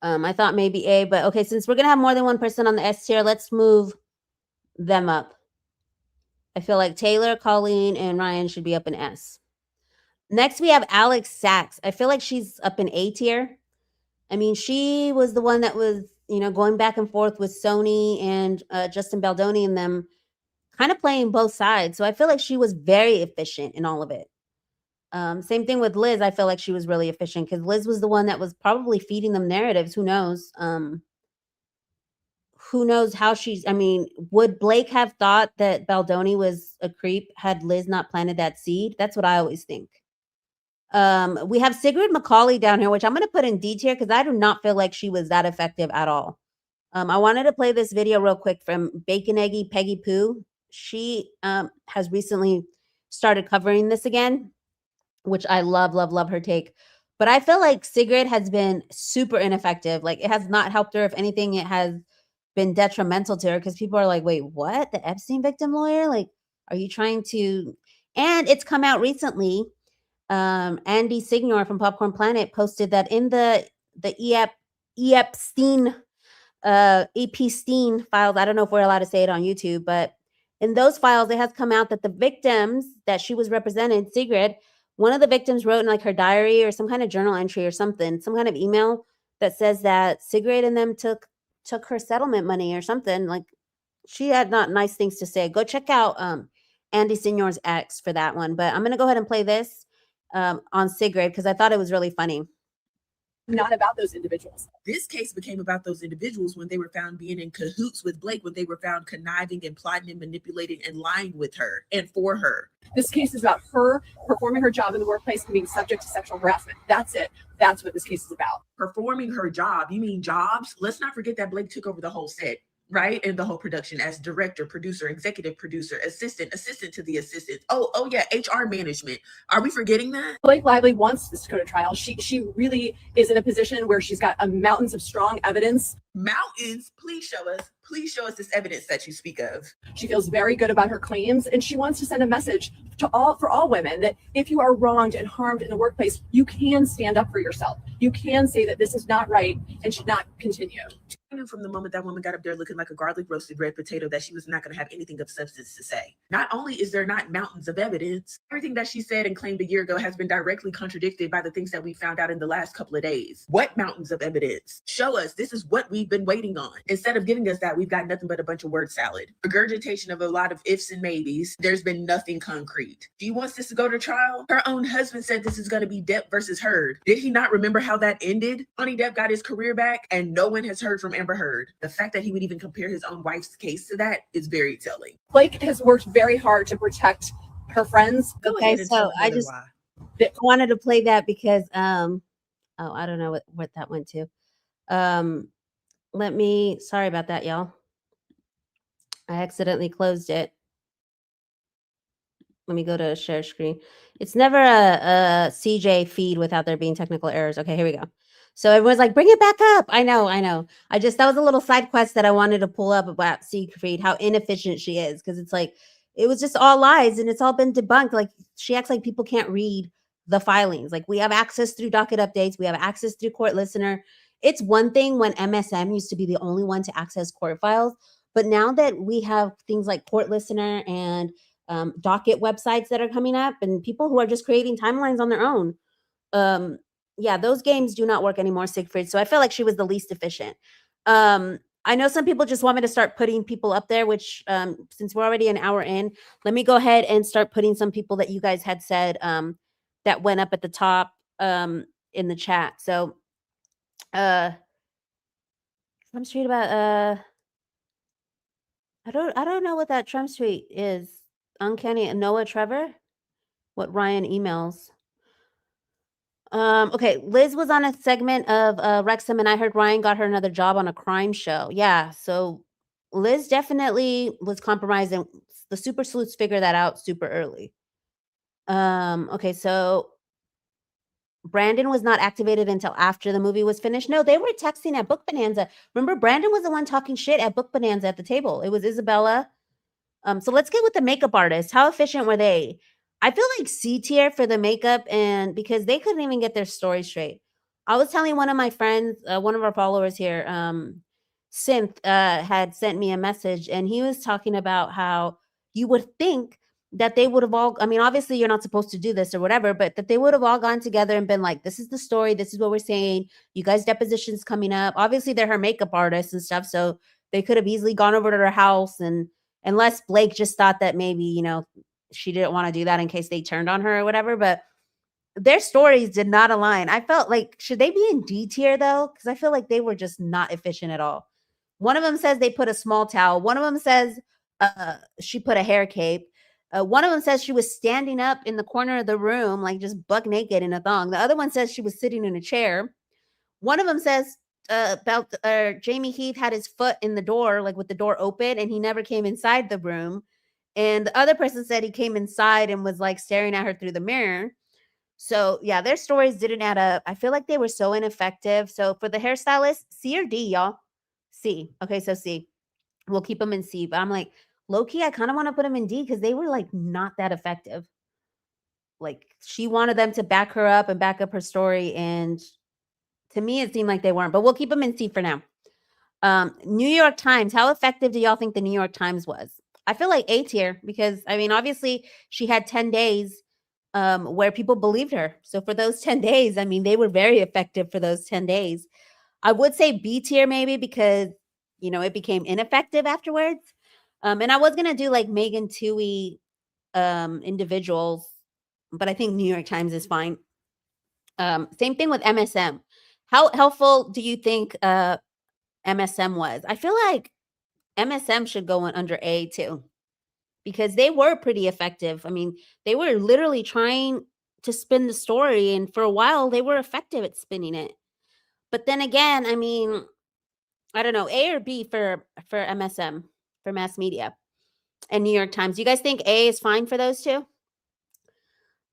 I thought maybe A, but okay, since we're going to have more than one person on the S tier, let's move them up. I feel like Taylor, Colleen, and Ryan should be up in S. Next, we have Alex Sachs. I feel like she's up in A tier. I mean, she was the one that was, going back and forth with Sony and Justin Baldoni and them, kind of playing both sides. So I feel like she was very efficient in all of it. Same thing with Liz. I feel like she was really efficient because Liz was the one that was probably feeding them narratives. Who knows? Who knows how she's, I mean, would Blake have thought that Baldoni was a creep had Liz not planted that seed? That's what I always think. We have Sigrid McCauley down here, which I'm going to put in D tier because I do not feel like she was that effective at all. I wanted to play this video real quick from Bacon Eggy Peggy Poo. She has recently started covering this again, which I love, love, love her take. But I feel like Sigrid has been super ineffective. Like, it has not helped her. If anything, it has been detrimental to her because people are like, wait, what? The Epstein victim lawyer? Like, are you trying to? And it's come out recently. Andy Signor from Popcorn Planet posted that in the Epstein files, I don't know if we're allowed to say it on YouTube, but in those files, it has come out that the victims that she was representing, Sigrid, one of the victims wrote in like her diary or some kind of journal entry or something, some kind of email that says that Sigrid and them took her settlement money or something. Like, she had not nice things to say. Go check out Andy Signor's ex for that one. But I'm going to go ahead and play this on Sigrid because I thought it was really funny. Not about those individuals. This case became about those individuals when they were found being in cahoots with Blake, when they were found conniving and plotting and manipulating and lying with her and for her. This case is about her performing her job in the workplace and being subject to sexual harassment. That's it. That's what this case is about. Performing her job. You mean jobs? Let's not forget that Blake took over the whole set, right? And the whole production as director, producer, executive producer, assistant to the assistant. Oh yeah, HR management. Are we forgetting that? Blake Lively wants this to go to trial. She really is in a position where she's got mountains of strong evidence. Mountains? Please show us. Please show us this evidence that you speak of. She feels very good about her claims, and she wants to send a message to all women that if you are wronged and harmed in the workplace, you can stand up for yourself. You can say that this is not right and should not continue. I knew from the moment that woman got up there looking like a garlic roasted red potato that she was not going to have anything of substance to say. Not only is there not mountains of evidence, everything that she said and claimed a year ago has been directly contradicted by the things that we found out in the last couple of days. What mountains of evidence? Show us. This is what we've been waiting on. Instead of giving us that, we've got nothing but a bunch of word salad. Regurgitation of a lot of ifs and maybes. There's been nothing concrete. She wants this to go to trial. Her own husband said this is going to be Depp versus Heard. Did he not remember how that ended? Johnny Depp got his career back and no one has heard from Amber Heard. The fact that he would even compare his own wife's case to that is very telling. Blake has worked very hard to protect her friends. Go Okay, ahead and so tell I Heather just why. wanted to play that because oh, I don't know what that went to. Sorry about that, y'all. I accidentally closed it. Let me go to share screen. It's never a CJ feed without there being technical errors. Okay, here we go. So everyone's like, bring it back up. I know. That was a little side quest that I wanted to pull up about Siegfried, how inefficient she is. Because it's like, it was just all lies and it's all been debunked. Like she acts like people can't read the filings. Like we have access through docket updates. We have access through court listener. It's one thing when MSM used to be the only one to access court files. But now that we have things like court listener and docket websites that are coming up and people who are just creating timelines on their own. Yeah, those games do not work anymore, Siegfried. So I feel like she was the least efficient. I know some people just want me to start putting people up there, which since we're already an hour in, let me go ahead and start putting some people that you guys had said that went up at the top in the chat. So I'm straight about I don't know what that Trump tweet is. Uncanny Noah Trevor? What Ryan emails. Okay, Liz was on a segment of Wrexham, and I heard Ryan got her another job on a crime show. Yeah, so Liz definitely was compromised, and the super sleuths figure that out super early. Okay, so Brandon was not activated until after the movie was finished. No, they were texting at Book Bonanza. Remember, Brandon was the one talking shit at Book Bonanza at the table. It was Isabella. So let's get with the makeup artist. How efficient were they? I feel like C tier for the makeup, and because they couldn't even get their story straight. I was telling one of my friends, one of our followers here, Synth, had sent me a message, and he was talking about how you would think that they would have all, I mean, obviously you're not supposed to do this or whatever, but that they would have all gone together and been like, this is the story, this is what we're saying, you guys' deposition's coming up. Obviously they're her makeup artists and stuff, so they could have easily gone over to her house, and unless Blake just thought that maybe, you know, she didn't want to do that in case they turned on her or whatever, but their stories did not align. I felt like, should they be in D tier though? Because I feel like they were just not efficient at all. One of them says they put a small towel. One of them says she put a hair cape. One of them says she was standing up in the corner of the room, like just buck naked in a thong. The other one says she was sitting in a chair. One of them says about Jamie Heath had his foot in the door, like with the door open, and he never came inside the room. And the other person said he came inside and was like staring at her through the mirror. So yeah, their stories didn't add up. I feel like they were so ineffective. So for the hairstylist, C or D, y'all? C. Okay, so C. We'll keep them in C. But I'm like, low key, I kind of want to put them in D because they were like not that effective. Like she wanted them to back her up and back up her story, and to me, it seemed like they weren't. But we'll keep them in C for now. New York Times. How effective do y'all think the New York Times was? I feel like A tier because, I mean, obviously she had 10 days where people believed her. So for those 10 days, I mean, they were very effective for those 10 days. I would say B tier maybe because, you know, it became ineffective afterwards. And I was going to do like Megan Twohey individuals, but I think New York Times is fine. Same thing with MSM. How helpful do you think MSM was? I feel like MSM should go in under A too, because they were pretty effective. I mean, they were literally trying to spin the story, and for a while they were effective at spinning it. But then again, I mean, I don't know, A or B for MSM, for mass media and New York Times. Do you guys think A is fine for those two?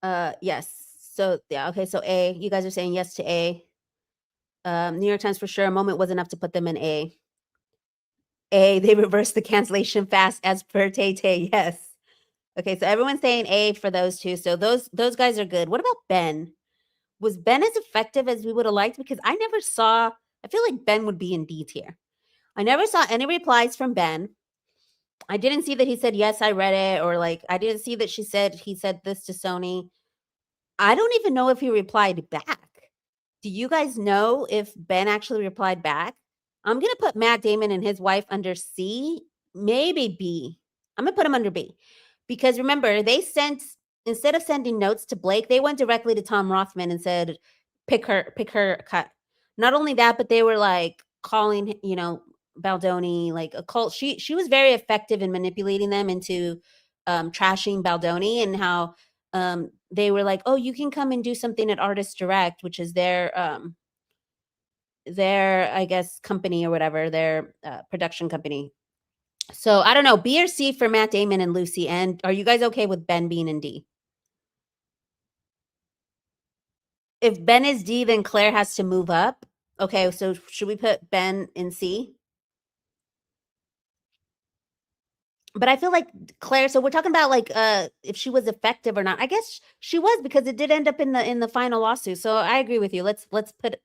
Yes. So yeah, okay, so A. You guys are saying yes to A. New York Times for sure. A moment was enough to put them in A. A, they reversed the cancellation fast as per Tay Tay. Yes. Okay, so everyone's saying A for those two. So those guys are good. What about Ben? Was Ben as effective as we would have liked? Because I never saw, I feel like Ben would be in D tier. I never saw any replies from Ben. I didn't see that he said, yes, I read it, or like, I didn't see that he said this to Sony. I don't even know if he replied back. Do you guys know if Ben actually replied back? I'm going to put Matt Damon and his wife under C, maybe B. I'm going to put him under B. Because remember, they sent, instead of sending notes to Blake, they went directly to Tom Rothman and said, pick her cut. Not only that, but they were like calling, Baldoni like a cult. She was very effective in manipulating them into trashing Baldoni, and how they were like, oh, you can come and do something at Artist Direct, which is their I guess company or whatever, their production company. So I don't know, B or C for Matt Damon and Lucy. And are you guys okay with Ben being in D? If Ben is D, then Claire has to move up. Okay, so should we put Ben in C? But I feel like Claire, so we're talking about like if she was effective or not. I guess she was, because it did end up in the final lawsuit. So I agree with you. Let's put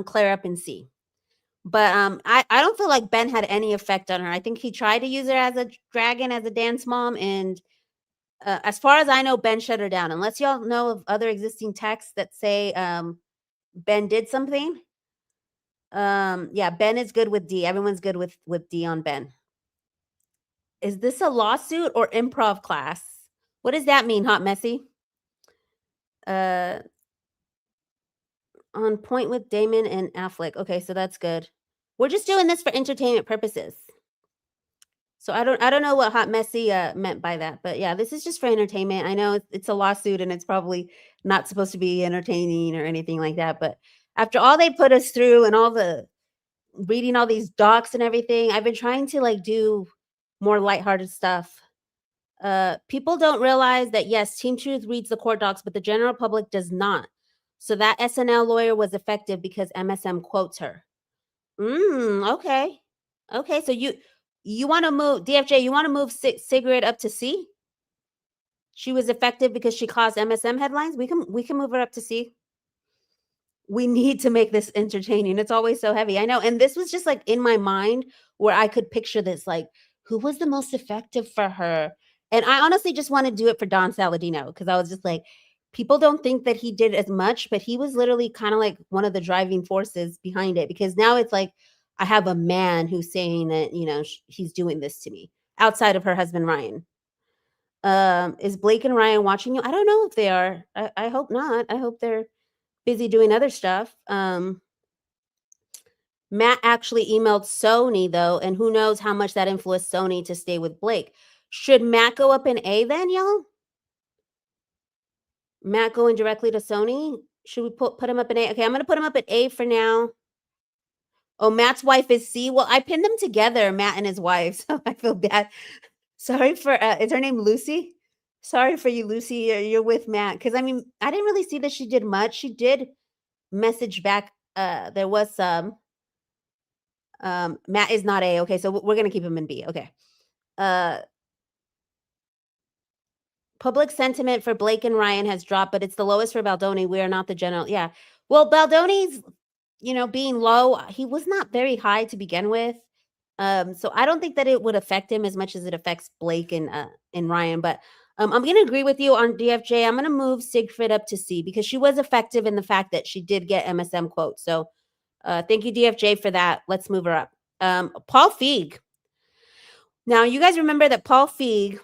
Claire up in C. But I don't feel like Ben had any effect on her. I think he tried to use her as a dragon, as a dance mom, and as far as I know, Ben shut her down. Unless y'all know of other existing texts that say Ben did something. Yeah, Ben is good with D. Everyone's good with D on Ben. Is this a lawsuit or improv class? What does that mean, Hot Messy? On point with Damon and Affleck. Okay, so that's good. We're just doing this for entertainment purposes. So I don't know what Hot Messy meant by that, but yeah, this is just for entertainment. I know it's a lawsuit and it's probably not supposed to be entertaining or anything like that, but after all they put us through and all the reading all these docs and everything, I've been trying to like do more lighthearted stuff. People don't realize that yes, Team Truth reads the court docs, but the general public does not. So that SNL lawyer was effective because MSM quotes her. Okay. Okay, so you want to move DFJ, you want to move Sigrid up to C? She was effective because she caused MSM headlines. We can move her up to C. We need to make this entertaining. It's always so heavy. I know. And this was just like in my mind where I could picture this, like, who was the most effective for her? And I honestly just want to do it for Don Saladino, because I was just like, people don't think that he did as much, but he was literally kind of like one of the driving forces behind it, because now it's like, I have a man who's saying that, he's doing this to me outside of her husband, Ryan. Is Blake and Ryan watching you? I don't know if they are. I hope not. I hope they're busy doing other stuff. Matt actually emailed Sony though, and who knows how much that influenced Sony to stay with Blake. Should Matt go up in A then, y'all? Matt going directly to Sony? Should we put him up in A? Okay, I'm going to put him up at A for now. Oh, Matt's wife is C. Well, I pinned them together, Matt and his wife, so I feel bad. Sorry for, is her name Lucy? Sorry for you, Lucy. You're with Matt. Because, I mean, I didn't really see that she did much. She did message back. There was some. Matt is not A. Okay, so we're going to keep him in B. Okay. Public sentiment for Blake and Ryan has dropped, but it's the lowest for Baldoni. We are not the general. Yeah. Well, Baldoni's, being low, he was not very high to begin with. So I don't think that it would affect him as much as it affects Blake and Ryan. But I'm going to agree with you on DFJ. I'm going to move Siegfried up to C because she was effective in the fact that she did get MSM quotes. So thank you, DFJ, for that. Let's move her up. Paul Feig. Now, you guys remember that Paul Feig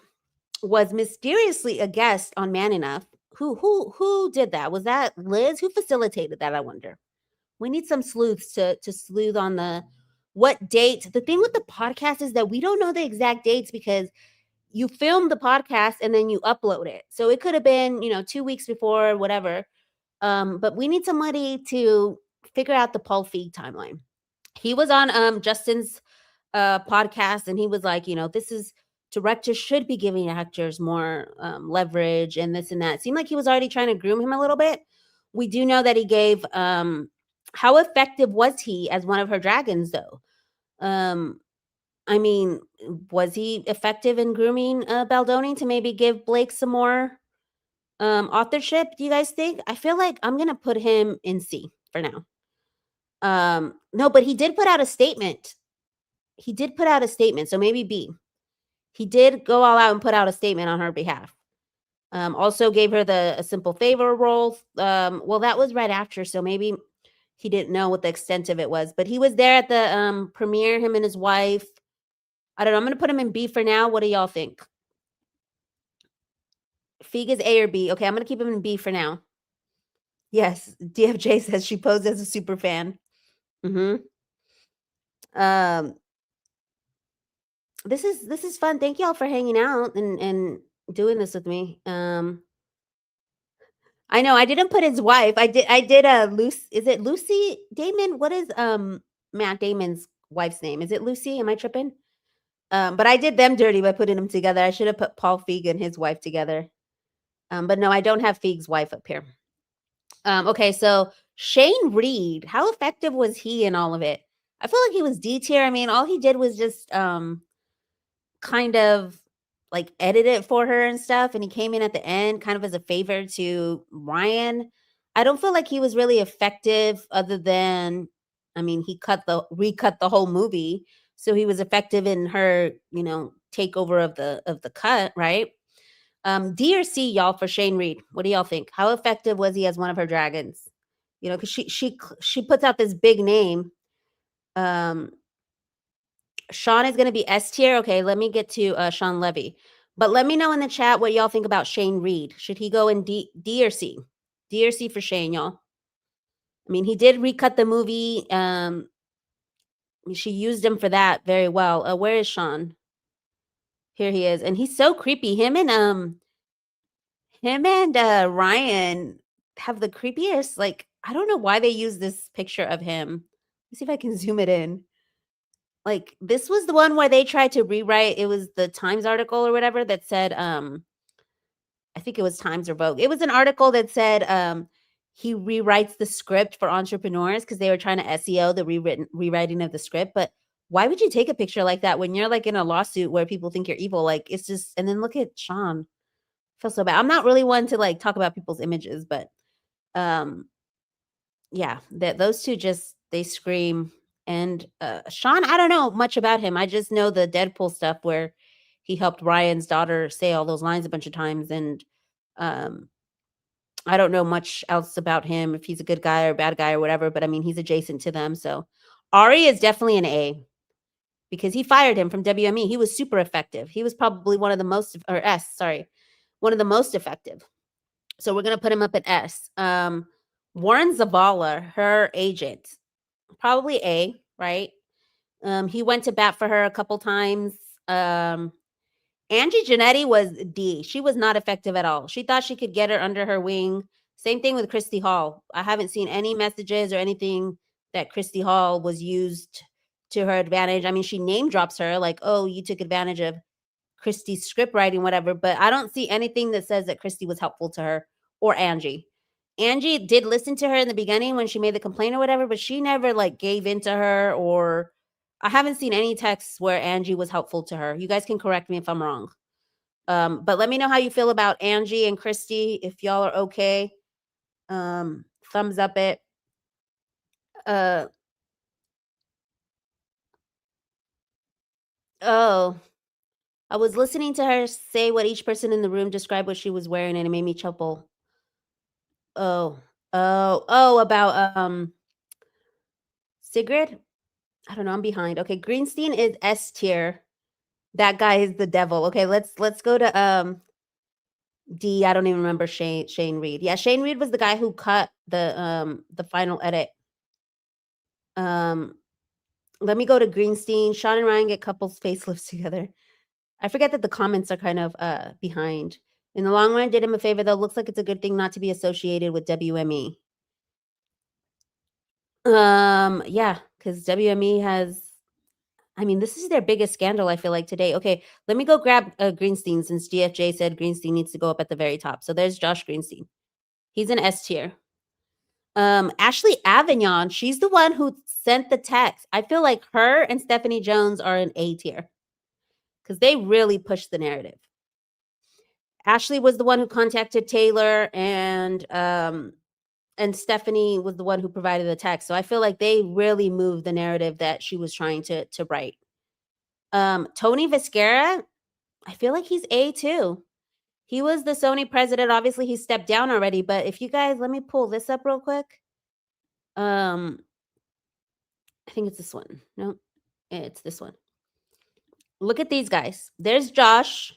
was mysteriously a guest on Man Enough. Who did that? Was that Liz? Who facilitated that, I wonder? We need some sleuths to sleuth on the what date. The thing with the podcast is that we don't know the exact dates because you film the podcast and then you upload it. So it could have been, 2 weeks before, whatever. But we need somebody to figure out the Paul Feig timeline. He was on Justin's podcast, and he was like, directors should be giving actors more leverage and this and that. It seemed like he was already trying to groom him a little bit. We do know that he gave how effective was he as one of her dragons, though? I mean, was he effective in grooming Baldoni to maybe give Blake some more authorship? Do you guys think? I feel like I'm gonna put him in C for now. No, but he did put out a statement. He did put out a statement, so maybe B. He did go all out and put out a statement on her behalf. Also gave her a simple favor role. Well, that was right after, so maybe he didn't know what the extent of it was, but he was there at the premiere, him and his wife. I don't know. I'm going to put him in B for now. What do y'all think? Feig is A or B. Okay, I'm going to keep him in B for now. Yes, DFJ says she posed as a super fan. This is fun. Thank y'all for hanging out and doing this with me. I know I didn't put his wife. I did Lucy. Is it Lucy Damon? What is Matt Damon's wife's name? Is it Lucy? Am I tripping? But I did them dirty by putting them together. I should have put Paul Feig and his wife together. But no, I don't have Feig's wife up here. Okay, so Shane Reed, how effective was he in all of it? I feel like he was D tier. I mean, all he did was just kind of like edit it for her and stuff, and he came in at the end kind of as a favor to Ryan. I don't feel like he was really effective other than, I mean, he recut the whole movie, so he was effective in her, takeover of the cut, right? D or C, y'all, for Shane Reed. What do y'all think? How effective was he as one of her dragons? Because she puts out this big name. Sean is going to be S tier. Okay, let me get to Sean Levy. But let me know in the chat what y'all think about Shane Reed. Should he go in D or C? D or C for Shane, y'all. I mean, he did recut the movie. She used him for that very well. Where is Sean? Here he is. And he's so creepy. Him and Ryan have the creepiest, like, I don't know why they use this picture of him. Let's see if I can zoom it in. Like, this was the one where they tried to rewrite, it was the Times article or whatever that said, I think it was Times or Vogue. It was an article that said he rewrites the script for entrepreneurs because they were trying to SEO the rewriting of the script. But why would you take a picture like that when you're like in a lawsuit where people think you're evil? Like, it's just, and then look at Sean. I feel so bad. I'm not really one to like talk about people's images, but yeah, those two just, they scream. And Sean, I don't know much about him. I just know the Deadpool stuff where he helped Ryan's daughter say all those lines a bunch of times. And I don't know much else about him, if he's a good guy or bad guy or whatever, but I mean, he's adjacent to them. So Ari is definitely an A because he fired him from WME. He was super effective. He was probably one of the most, or S, sorry, one of the most effective. So we're going to put him up at S. Warren Zavala, her agent, probably A, right? He went to bat for her a couple times. Angie Janetti was D. She was not effective at all. She thought she could get her under her wing. Same thing with Christy Hall. I haven't seen any messages or anything that Christy Hall was used to her advantage. I mean, she name drops her like, oh, you took advantage of Christy's script writing, whatever. But I don't see anything that says that Christy was helpful to her or Angie. Angie did listen to her in the beginning when she made the complaint or whatever, but she never like gave into her, or I haven't seen any texts where Angie was helpful to her. You guys can correct me if I'm wrong. But let me know how you feel about Angie and Christy, if y'all are okay. Thumbs up it. Oh, I was listening to her say what each person in the room described what she was wearing, and it made me chuckle. About Sigrid? I don't know, I'm behind. Okay, Greenstein is S tier. That guy is the devil. Okay, let's go to D. I don't even remember Shane Reed. Yeah, Shane Reed was the guy who cut the final edit. Let me go to Greenstein. Sean and Ryan get couples facelifts together. I forget that the comments are kind of behind. In the long run, did him a favor though. Looks like it's a good thing not to be associated with WME. Yeah, because WME has, I mean, this is their biggest scandal, I feel like, today. Okay, let me go grab Greenstein, since DFJ said Greenstein needs to go up at the very top. So there's Josh Greenstein. He's an S tier. Ashley Avignon, she's the one who sent the text. I feel like her and Stephanie Jones are in A tier because they really pushed the narrative. Ashley was the one who contacted Taylor, and Stephanie was the one who provided the text. So I feel like they really moved the narrative that she was trying to write. Tony Viscara, I feel like he's A too. He was the Sony president. Obviously, he stepped down already. But if you guys, let me pull this up real quick. I think it's this one. No, it's this one. Look at these guys. There's Josh.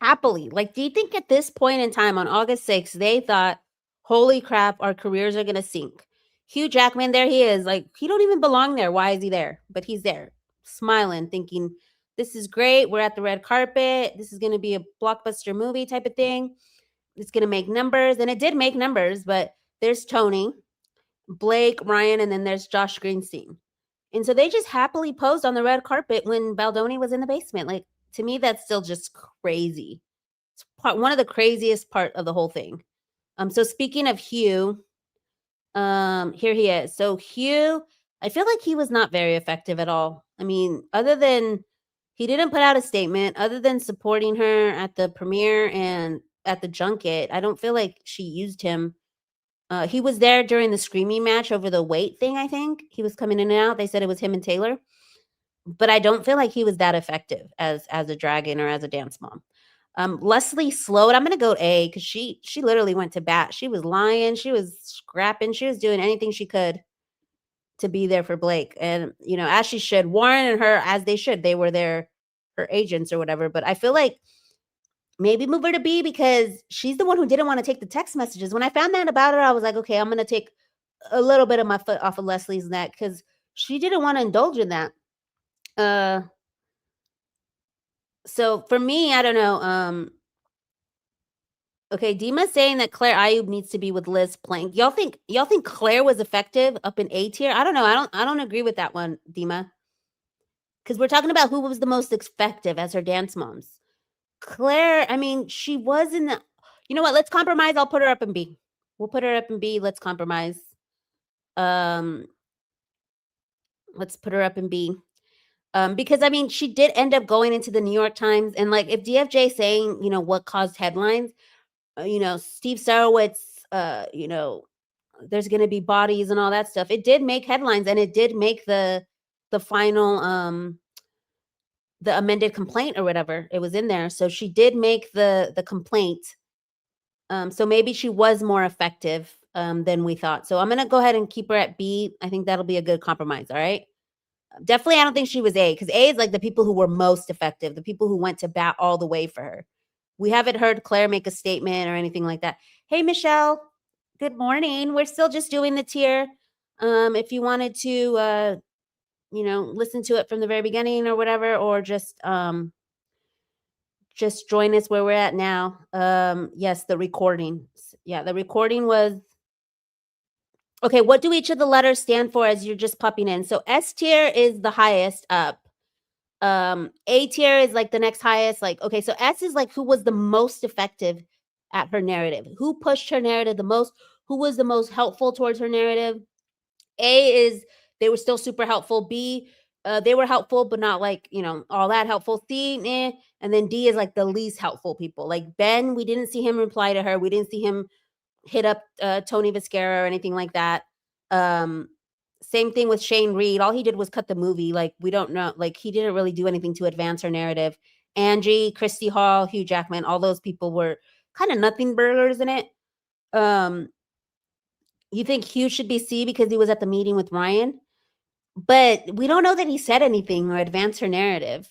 Happily. Like, do you think at this point in time on August 6th, they thought, holy crap, our careers are going to sink? Hugh Jackman, there he is. Like, he don't even belong there. Why is he there? But he's there, smiling, thinking, this is great. We're at the red carpet. This is going to be a blockbuster movie type of thing. It's going to make numbers. And it did make numbers, but there's Tony, Blake, Ryan, and then there's Josh Greenstein. And so they just happily posed on the red carpet when Baldoni was in the basement. Like, to me, that's still just crazy. It's one of the craziest part of the whole thing. So speaking of Hugh, here he is. So Hugh, I feel like he was not very effective at all. I mean, other than he didn't put out a statement, other than supporting her at the premiere and at the junket, I don't feel like she used him. He was there during the screaming match over the weight thing, I think. He was coming in and out. They said it was him and Taylor. But I don't feel like he was that effective as a dragon or as a dance mom. Leslie Sloat, I'm gonna go A because she literally went to bat. She was lying, she was scrapping, she was doing anything she could to be there for Blake. And as she should. Warren and her, as they should, they were her agents or whatever. But I feel like maybe move her to B because she's the one who didn't want to take the text messages. When I found out about her, I was like, okay, I'm gonna take a little bit of my foot off of Leslie's neck because she didn't want to indulge in that. So for me, I don't know. Okay, Dima's saying that Claire Ayub needs to be with Liz Plank. Y'all think Claire was effective up in A tier? I don't know. I don't agree with that one, Dima. Because we're talking about who was the most effective as her dance moms. Claire, I mean, she was in the. You know what? Let's compromise. I'll put her up in B. We'll put her up in B. Let's compromise. Let's put her up in B. Because I mean, she did end up going into the New York Times, and like if DFJ saying, what caused headlines, Steve Sarowitz, there's going to be bodies and all that stuff. It did make headlines, and it did make the final, the amended complaint or whatever. It was in there, so she did make the complaint. So maybe she was more effective than we thought. So I'm gonna go ahead and keep her at B. I think that'll be a good compromise. All right. Definitely, I don't think she was A because A is like the people who were most effective, the people who went to bat all the way for her. We haven't heard Claire make a statement or anything like that. Hey, Michelle, good morning. We're still just doing the tier. If you wanted to, listen to it from the very beginning or whatever, or just join us where we're at now. Yes, the recording. Yeah, the recording was. Okay, what do each of the letters stand for as you're just popping in? So S tier is the highest up. A tier is like the next highest. Like, okay, so S is like who was the most effective at her narrative, who pushed her narrative the most, who was the most helpful towards her narrative. A is they were still super helpful. B, they were helpful, but not like, all that helpful. C, eh. And then D is like the least helpful people. Like Ben, we didn't see him reply to her. We didn't see him hit up Tony Viscara or anything like that. Same thing with Shane Reed. All he did was cut the movie. Like, we don't know. Like, he didn't really do anything to advance her narrative. Angie, Christy Hall, Hugh Jackman, all those people were kind of nothing burgers in it. You think Hugh should be C because he was at the meeting with Ryan? But we don't know that he said anything or advanced her narrative.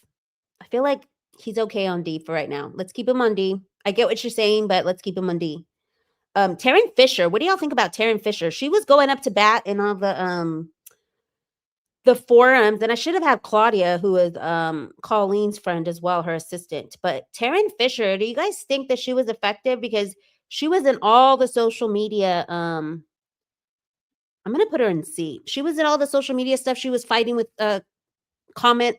I feel like he's okay on D for right now. Let's keep him on D. I get what you're saying, but let's keep him on D. Taryn Fisher, what do y'all think about Taryn Fisher? She was going up to bat in all the forums, and I should have had Claudia, who is Colleen's friend as well, her assistant. But Taryn Fisher, do you guys think that she was effective? Because she was in all the social media. I'm gonna put her in C. She was in all the social media stuff. She was fighting with comment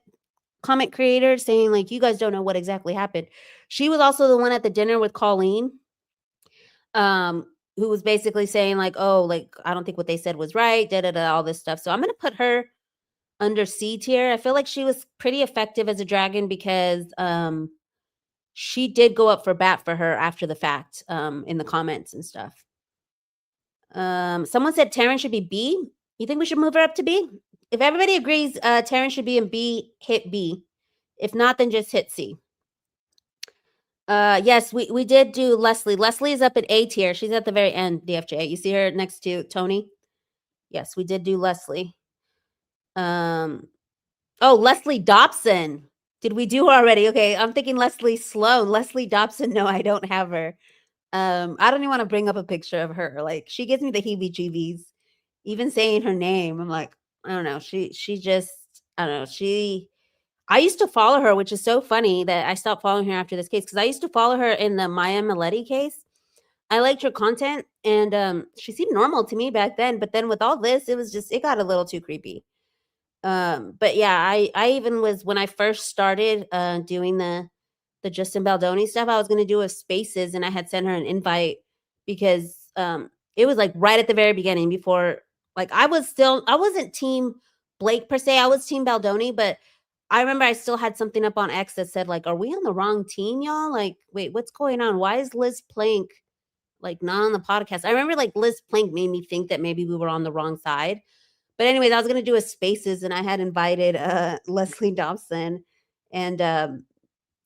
creators, saying like, you guys don't know what exactly happened. She was also the one at the dinner with Colleen. who was basically saying like, oh, like, I don't think what they said was right, all this stuff. So I'm going to put her under C tier. I feel like she was pretty effective as a dragon because she did go up for bat for her after the fact in the comments and stuff. Someone said Taryn should be B. You think we should move her up to B? If everybody agrees Taryn should be in B, hit B. If not, then just hit C. Yes, we did do Leslie. Leslie is up at A tier. She's at the very end, DFJ. You see her next to Tony? Yes, we did do Leslie. Oh, Leslie Dobson. Did we do her already? Okay, I'm thinking Leslie Sloan. Leslie Dobson, no, I don't have her. I don't even want to bring up a picture of her. Like, she gives me the heebie-jeebies. Even saying her name, I'm like, I don't know. She just, I don't know. I used to follow her, which is so funny that I stopped following her after this case because I used to follow her in the Maya Maletti case. I liked her content, and she seemed normal to me back then. But then with all this, it got a little too creepy. But yeah, I even was, when I first started doing the Justin Baldoni stuff, I was going to do a Spaces, and I had sent her an invite because it was like right at the very beginning before, like, I wasn't team Blake per se. I was team Baldoni, but I remember I still had something up on X that said like, are we on the wrong team, y'all? Like, wait, what's going on? Why is Liz Plank like not on the podcast? I remember like Liz Plank made me think that maybe we were on the wrong side. But anyways, I was going to do a Spaces, and I had invited Leslie Dobson. And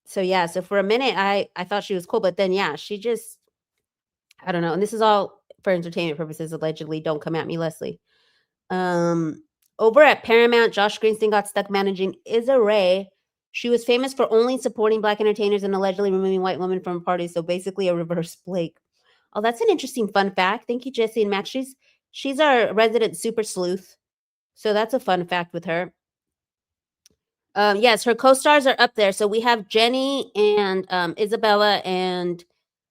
so yeah, so for a minute I thought she was cool, but then yeah, she just, I don't know. And this is all for entertainment purposes, allegedly. Don't come at me, Leslie. Over at Paramount, Josh Greenstein got stuck managing Issa Rae. She was famous for only supporting Black entertainers and allegedly removing white women from parties. So basically a reverse Blake. Oh, that's an interesting fun fact. Thank you, Jesse and Max. She's our resident super sleuth. So that's a fun fact with her. Yes, her co-stars are up there. So we have Jenny and Isabella and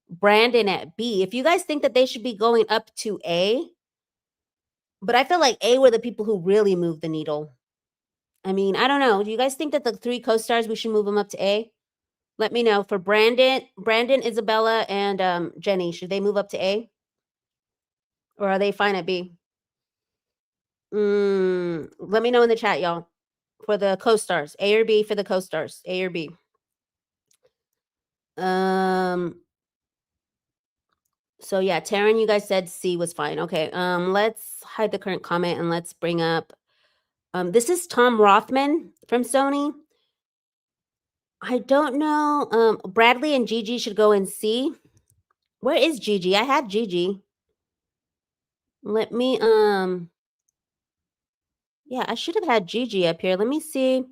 Brandon at B. If you guys think that they should be going up to A, but I feel like A were the people who really moved the needle. I mean, I don't know. Do you guys think that the 3 co-stars, we should move them up to A? Let me know. For Brandon, Isabella, and Jenny, should they move up to A? Or are they fine at B? Let me know in the chat, y'all. For the co-stars, A or B for the co-stars, A or B. So yeah, Taryn, you guys said C was fine. Okay, let's hide the current comment and let's bring up, this is Tom Rothman from Sony. I don't know, Bradley and Gigi should go in C. Where is Gigi? I had Gigi. Let me, yeah, I should have had Gigi up here. Let me see.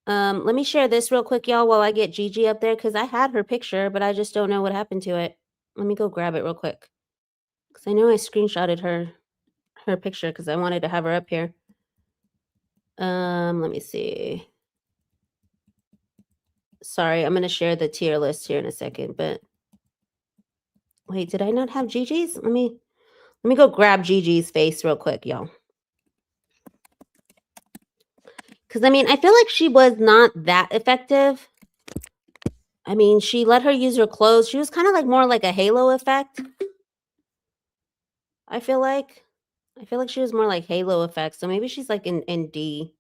Let me share this real quick, y'all, while I get Gigi up there, because I had her picture, but I just don't know what happened to it. Let me go grab it real quick, because I know I screenshotted her picture because I wanted to have her up here. Let me see. Sorry, I'm going to share the tier list here in a second, but wait, did I not have Gigi's? Let me go grab Gigi's face real quick, y'all. Because, I mean, I feel like she was not that effective. I mean, she let her use her clothes. She was kind of like more like a halo effect. I feel like she was more like halo effect. So maybe she's like in D.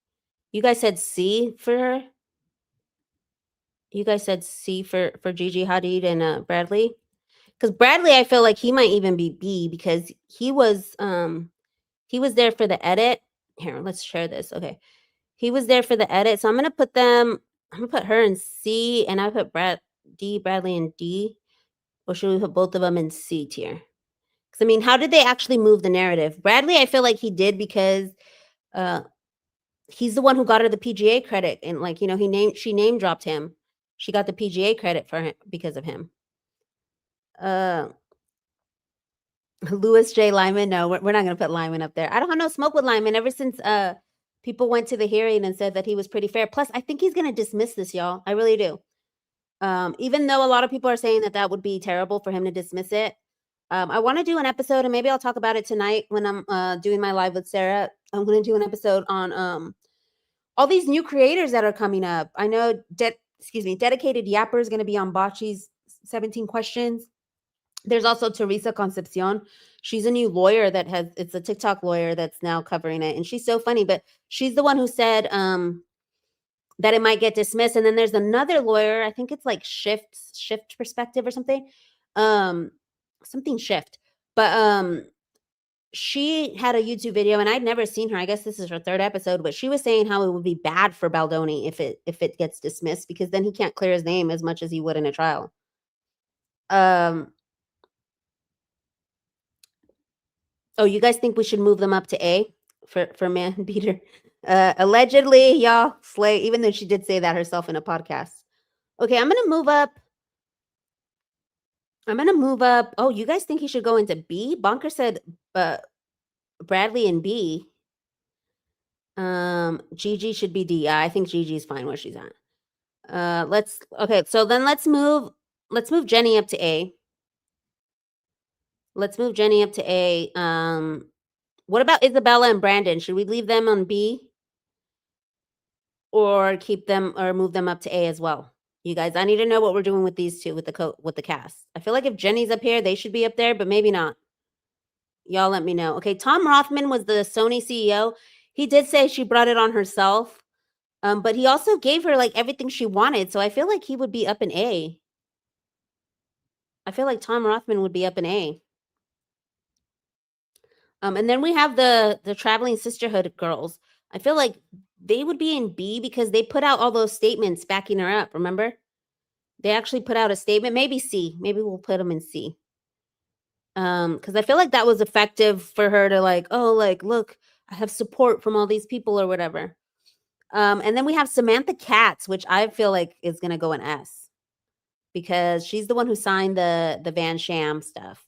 You guys said C for her? You guys said C for Gigi Hadid and Bradley? Because Bradley, I feel like he might even be B because he was there for the edit. Here, let's share this. Okay. He was there for the edit. So I'm gonna put her in C, and I put Bradley in D. Or should we put both of them in C tier? Because I mean, how did they actually move the narrative? Bradley, I feel like he did because he's the one who got her the PGA credit, and like, you know, she name dropped him. She got the PGA credit for him because of him. Louis J. Lyman. No, we're not gonna put Lyman up there. I don't have no smoke with Lyman ever since people went to the hearing and said that he was pretty fair. Plus, I think he's gonna dismiss this, y'all. I really do. Even though a lot of people are saying that would be terrible for him to dismiss it. I want to do an episode, and maybe I'll talk about it tonight when I'm doing my live with Sarah. I'm going to do an episode on all these new creators that are coming up. I know, Dedicated Yapper is going to be on Bocce's 17 questions. There's also Teresa Concepcion. She's a new lawyer it's a TikTok lawyer that's now covering it. And she's so funny, but she's the one who said that it might get dismissed. And then there's another lawyer, I think it's like shift perspective or something. Something shift. But she had a YouTube video and I'd never seen her. I guess this is her third episode, but she was saying how it would be bad for Baldoni if it gets dismissed, because then he can't clear his name as much as he would in a trial. Oh, you guys think we should move them up to A for man beater? Allegedly, y'all, slay, even though she did say that herself in a podcast. Okay, I'm gonna move up. Oh, you guys think he should go into B? Bonker said Bradley in B. Gigi should be D. I think Gigi's fine where she's at. So then let's move Jenny up to A. Let's move Jenny up to A. What about Isabella and Brandon? Should we leave them on B? Or keep them or move them up to A as well? You guys, I need to know what we're doing with these two with the cast. I feel like if Jenny's up here, they should be up there, but maybe not. Y'all let me know. Okay, Tom Rothman was the Sony CEO. He did say she brought it on herself. But he also gave her like everything she wanted. So I feel like he would be up in A. I feel like Tom Rothman would be up in A. And then we have the Traveling Sisterhood girls. I feel like they would be in B because they put out all those statements backing her up. Remember? They actually put out a statement. Maybe C. Maybe we'll put them in C. Because I feel like that was effective for her to like, oh, like, look, I have support from all these people or whatever. And then we have Samantha Katz, which I feel like is going to go in S because she's the one who signed the Van Sham stuff.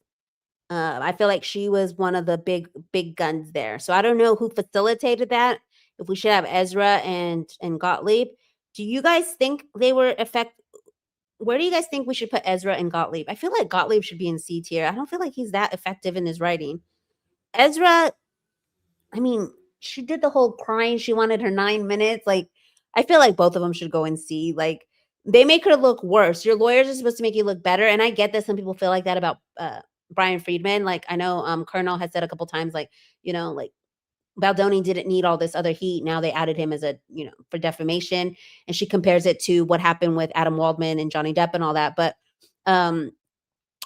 I feel like she was one of the big guns there. So I don't know who facilitated that. If we should have Ezra and Gottlieb. Do you guys think they were where do you guys think we should put Ezra and Gottlieb? I feel like Gottlieb should be in C tier. I don't feel like he's that effective in his writing. Ezra, I mean, she did the whole crying. She wanted her 9 minutes. Like, I feel like both of them should go in C. Like, they make her look worse. Your lawyers are supposed to make you look better. And I get that some people feel like that about Brian Friedman. Like, I know Colonel has said a couple times, like, you know, like, Baldoni didn't need all this other heat. Now they added him as for defamation. And she compares it to what happened with Adam Waldman and Johnny Depp and all that. But other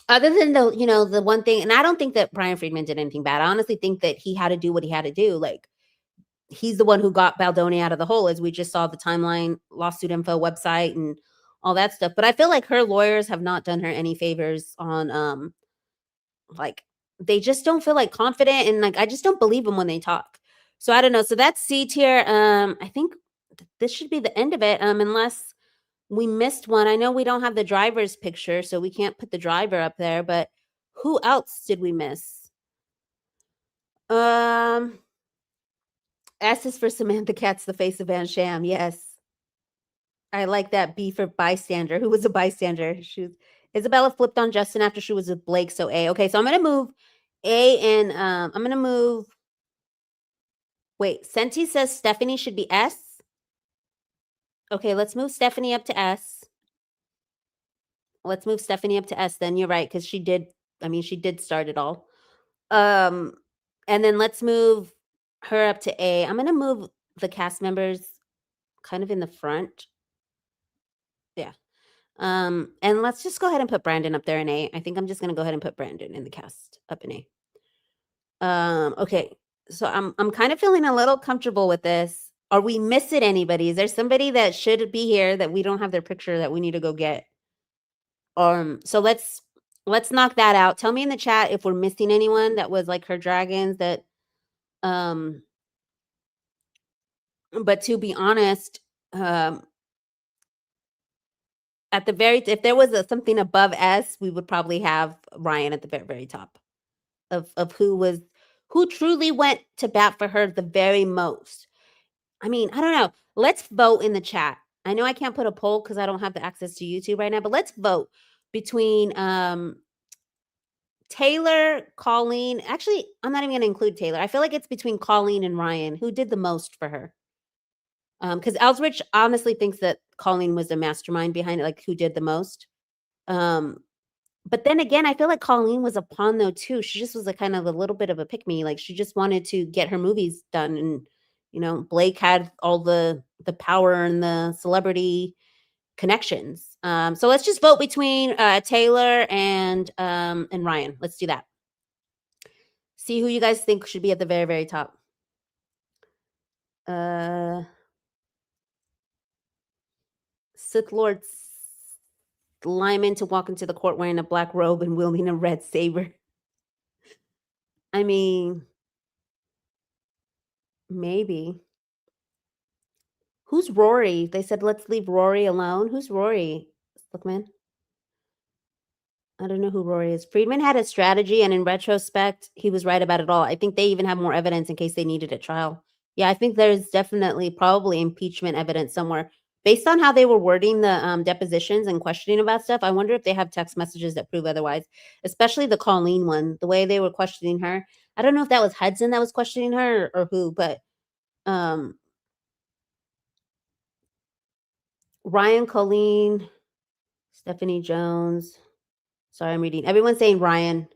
than the one thing, and I don't think that Brian Friedman did anything bad. I honestly think that he had to do what he had to do. Like, he's the one who got Baldoni out of the hole, as we just saw the timeline, lawsuit info website and all that stuff. But I feel like her lawyers have not done her any favors on, like, they just don't feel like confident. And like, I just don't believe them when they talk. So I don't know. So that's C tier. I think this should be the end of it. Unless we missed one. I know we don't have the driver's picture, so we can't put the driver up there, but who else did we miss? S is for Samantha Katz, the face of Van Sham. Yes. I like that. B for bystander. Who was a bystander? Isabella flipped on Justin after she was with Blake, so A. Okay, so I'm going to move A and I'm going to move. Wait, Senti says Stephanie should be S. Okay, let's move Stephanie up to S. Let's move Stephanie up to S then. You're right, because she did start it all. And then let's move her up to A. I'm going to move the cast members kind of in the front. Yeah. And let's just go ahead and put Brandon up there in A. I think I'm just going to go ahead and put Brandon in the cast up in A. Okay. So I'm kind of feeling a little comfortable with this. Are we missing anybody? Is there somebody that should be here that we don't have their picture that we need to go get? So let's knock that out. Tell me in the chat if we're missing anyone that was like her dragons that but to be honest, at the if there was something above S, we would probably have Ryan at the very, very top of who truly went to bat for her the very most. I mean, I don't know. Let's vote in the chat. I know I can't put a poll because I don't have the access to YouTube right now, but let's vote between Taylor, Colleen. Actually, I'm not even going to include Taylor. I feel like it's between Colleen and Ryan. Who did the most for her? Because Ellsrich honestly thinks that Colleen was the mastermind behind it, like who did the most. But then again, I feel like Colleen was a pawn though too. She just was a kind of a little bit of a pick me. Like she just wanted to get her movies done, and Blake had all the power and the celebrity connections. So let's just vote between Taylor and Ryan. Let's do that. See who you guys think should be at the very, very top. Sith Lord Lyman to walk into the court wearing a black robe and wielding a red saber. I mean, maybe. Who's Rory? They said let's leave Rory alone. Who's Rory? Lookman. I don't know who Rory is. Friedman had a strategy, and in retrospect, he was right about it all. I think they even have more evidence in case they needed a trial. Yeah, I think there's definitely probably impeachment evidence somewhere. Based on how they were wording the depositions and questioning about stuff, I wonder if they have text messages that prove otherwise, especially the Colleen one, the way they were questioning her. I don't know if that was Hudson that was questioning her or who, but Ryan, Colleen, Stephanie Jones. Sorry, I'm reading. Everyone's saying Ryan.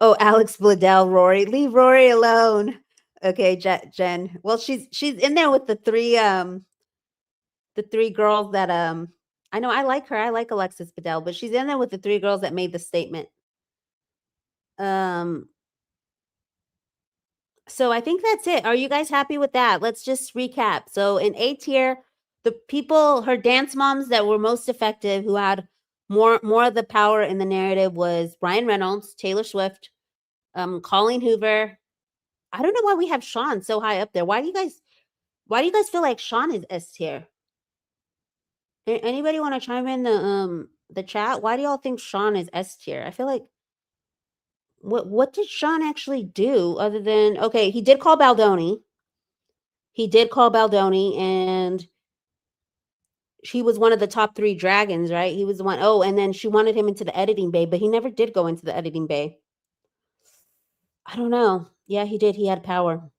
Oh, Alex Bledel, Rory. Leave Rory alone. Okay, Jen. Well, she's in there with the three girls that I know I like her. I like Alexis Bledel, but she's in there with the three girls that made the statement. So I think that's it. Are you guys happy with that? Let's just recap. So in A tier, the people, her dance moms that were most effective, who had more of the power in the narrative, was Ryan Reynolds, Taylor Swift, Colleen Hoover. I don't know why we have Sean so high up there. Why do you guys feel like Sean is S tier? Anybody want to chime in the chat? Why do y'all think Sean is S tier? I feel like what did Sean actually do other than okay, he did call Baldoni. And he was one of the top 3 dragons, right? He was the one. Oh, and then she wanted him into the editing bay, but he never did go into the editing bay. I don't know. Yeah, he did. He had power.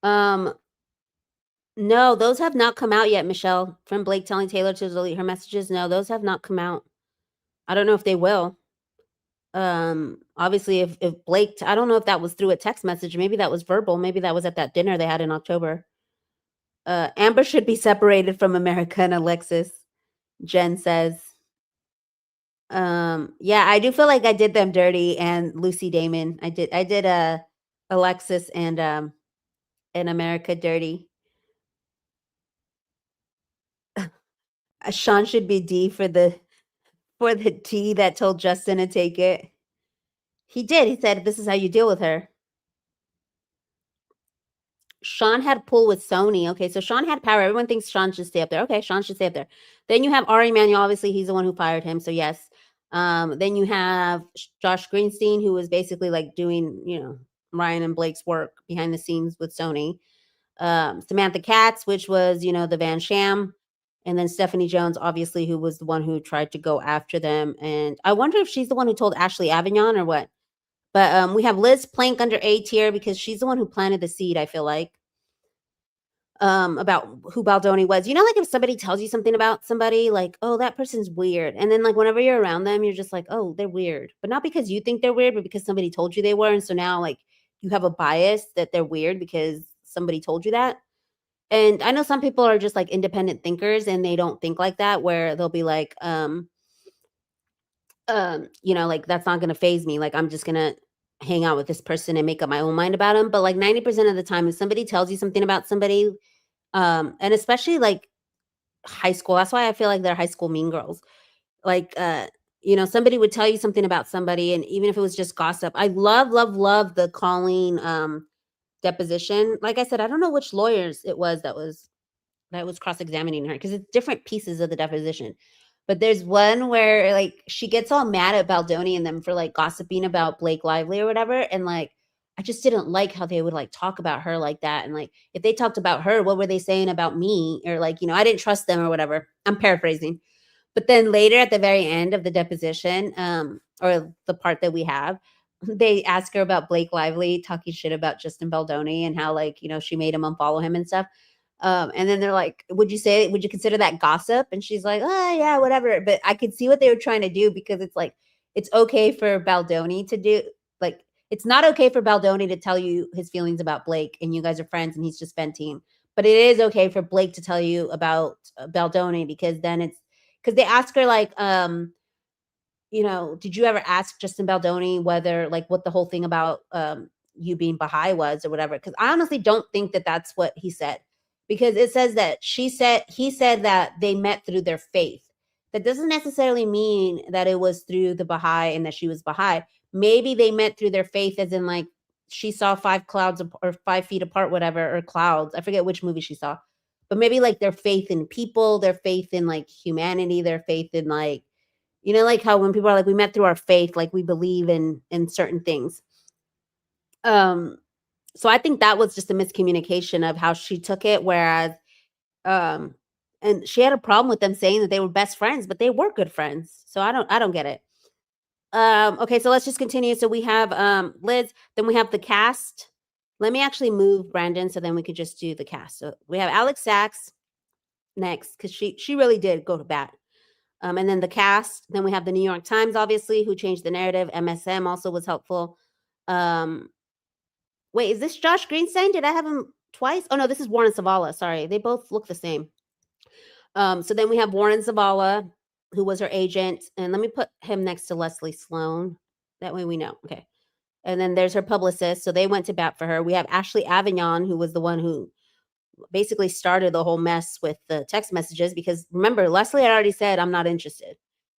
No, those have not come out yet, Michelle. From Blake telling Taylor to delete her messages. No, those have not come out. I don't know if they will. Obviously, if Blake, I don't know if that was through a text message. Maybe that was verbal. Maybe that was at that dinner they had in October. Amber should be separated from America and Alexis, Jen says. Yeah, I do feel like I did them dirty, and Lucy Damon. I did Alexis and America dirty. Sean should be D for the T that told Justin to take it. He did. He said, "This is how you deal with her." Sean had pull with Sony. Okay, so Sean had power. Everyone thinks Sean should stay up there. Okay, Sean should stay up there. Then you have Ari Emanuel. Obviously, he's the one who fired him. So yes. Then you have Josh Greenstein, who was basically like doing, Ryan and Blake's work behind the scenes with Sony. Samantha Katz, which was, the Van Sham. And then Stephanie Jones, obviously, who was the one who tried to go after them. And I wonder if she's the one who told Ashley Avignon or what. But we have Liz Plank under A tier because she's the one who planted the seed, I feel like, about who Baldoni was. Like if somebody tells you something about somebody, like, oh, that person's weird. And then like whenever you're around them, you're just like, oh, they're weird. But not because you think they're weird, but because somebody told you they were. And so now like you have a bias that they're weird because somebody told you that. And I know some people are just like independent thinkers and they don't think like that, where they'll be like, like that's not going to faze me. Like, I'm just going to hang out with this person and make up my own mind about them. But like 90% of the time, if somebody tells you something about somebody, and especially like high school, that's why I feel like they're high school mean girls. Like, somebody would tell you something about somebody. And even if it was just gossip, I love the Colleen, deposition. Like I said, I don't know which lawyers it was that was cross-examining her, because it's different pieces of the deposition. But there's one where like she gets all mad at Baldoni and them for like gossiping about Blake Lively or whatever. And like, I just didn't like how they would like talk about her like that. And like, if they talked about her, what were they saying about me? Or like, I didn't trust them or whatever. I'm paraphrasing. But then later at the very end of the deposition, or the part that we have, they ask her about Blake Lively talking shit about Justin Baldoni and how like, she made him unfollow him and stuff. And then they're like, would you consider that gossip? And she's like, oh yeah, whatever. But I could see what they were trying to do, because it's like, it's okay for Baldoni to do, like, it's not okay for Baldoni to tell you his feelings about Blake and you guys are friends and he's just venting. But it is okay for Blake to tell you about Baldoni, because then because they ask her like, did you ever ask Justin Baldoni whether, like, what the whole thing about you being Baha'i was or whatever? Because I honestly don't think that that's what he said, because it says that he said that they met through their faith. That doesn't necessarily mean that it was through the Baha'i and that she was Baha'i. Maybe they met through their faith, as in like she saw 5 clouds or 5 feet apart, whatever, or clouds. I forget which movie she saw, but maybe like their faith in people, their faith in like humanity, their faith in like, like how when people are like, we met through our faith, like we believe in certain things. So I think that was just a miscommunication of how she took it. Whereas, and she had a problem with them saying that they were best friends, but they were good friends. So I don't get it. Okay, so let's just continue. So we have Liz, then we have the cast. Let me actually move Brandon so then we could just do the cast. So we have Alex Sachs next, because she really did go to bat. And then the cast. Then we have the New York Times, obviously, who changed the narrative. MSM also was helpful. Wait, is this Josh Greenstein? Did I have him twice? Oh, no, this is Warren Zavala. Sorry, they both look the same. So then we have Warren Zavala, who was her agent. And let me put him next to Leslie Sloan. That way we know. Okay. And then there's her publicist. So they went to bat for her. We have Ashley Avignon, who was the one who basically started the whole mess with the text messages, because remember, Leslie had already said, I'm not interested.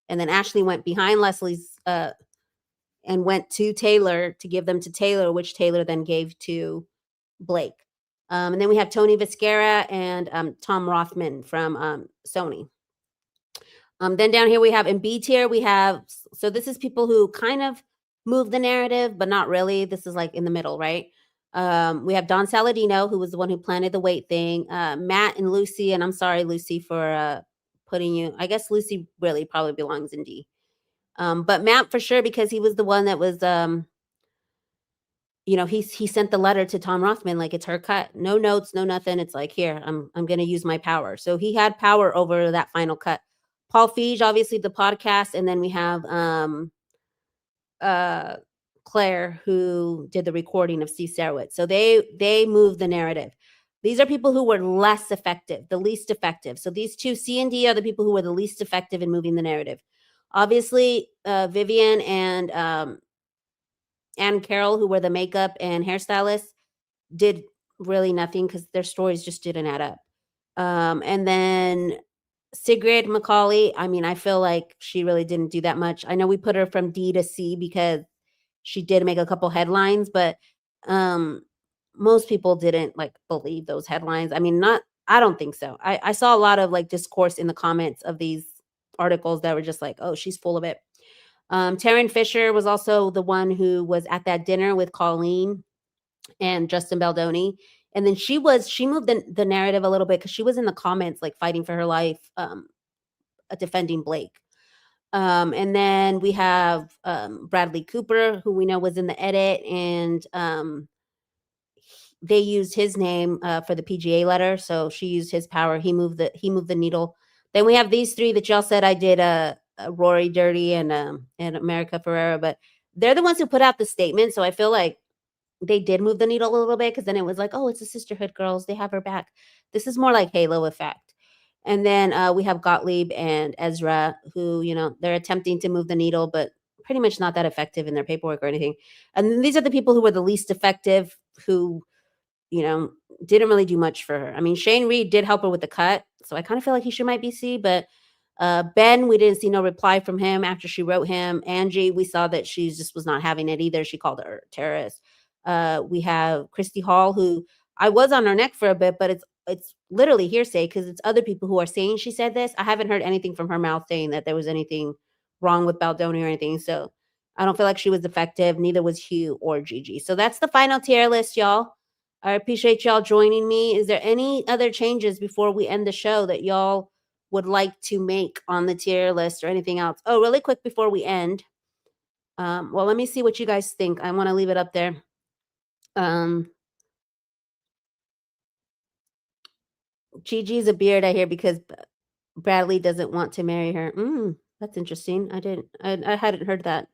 And then Ashley went behind Leslie's and went to Taylor to give them to Taylor, which Taylor then gave to Blake. And then we have Tony Viscara and Tom Rothman from Sony. Then down here we have in B tier, we have, so this is people who kind of move the narrative, but not really. This is like in the middle, right? We have Don Saladino, who was the one who planted the weight thing. Matt and Lucy, and I'm sorry, Lucy, for putting you. I guess Lucy really probably belongs in D. But Matt for sure, because he was the one that was, he sent the letter to Tom Rothman, like, it's her cut, no notes, no nothing. It's like, here, I'm going to use my power. So he had power over that final cut. Paul Feige, obviously the podcast, and then we have Claire, who did the recording of Steve Sarowitz. So they moved the narrative. These are people who were less effective, the least effective. So these two, C and D, are the people who were the least effective in moving the narrative. Obviously, Vivian and Ann Carroll, who were the makeup and hairstylists, did really nothing because their stories just didn't add up. And then Sigrid Macaulay, I mean, I feel like she really didn't do that much. I know we put her from D to C because she did make a couple headlines, but most people didn't like believe those headlines. I mean, I don't think so. I saw a lot of like discourse in the comments of these articles that were just like, oh, she's full of it. Taryn Fisher was also the one who was at that dinner with Colleen and Justin Baldoni. And then she moved the narrative a little bit because she was in the comments, like fighting for her life, defending Blake. And then we have Bradley Cooper, who we know was in the edit, and they used his name for the PGA letter. So she used his power. He moved the needle. Then we have these three that y'all said I did Rory Dirty and America Ferrera, but they're the ones who put out the statement. So I feel like they did move the needle a little bit, because then it was like, oh, it's a sisterhood, girls. They have her back. This is more like Halo effect. And then we have Gottlieb and Ezra, who, they're attempting to move the needle, but pretty much not that effective in their paperwork or anything. And then these are the people who were the least effective, who, didn't really do much for her. I mean, Shane Reed did help her with the cut, so I kind of feel like he might be C, but Ben, we didn't see no reply from him after she wrote him. Angie, we saw that she just was not having it either. She called her a terrorist. We have Christy Hall, who I was on her neck for a bit, but it's literally hearsay because it's other people who are saying she said this. I haven't heard anything from her mouth saying that there was anything wrong with Baldoni or anything. So I don't feel like she was effective. Neither was Hugh or Gigi. So that's the final tier list, y'all. I appreciate y'all joining me. Is there any other changes before we end the show that y'all would like to make on the tier list or anything else? Oh, really quick before we end. Well, let me see what you guys think. I want to leave it up there. Gigi's a beard, I hear, because Bradley doesn't want to marry her. That's interesting. I hadn't heard that.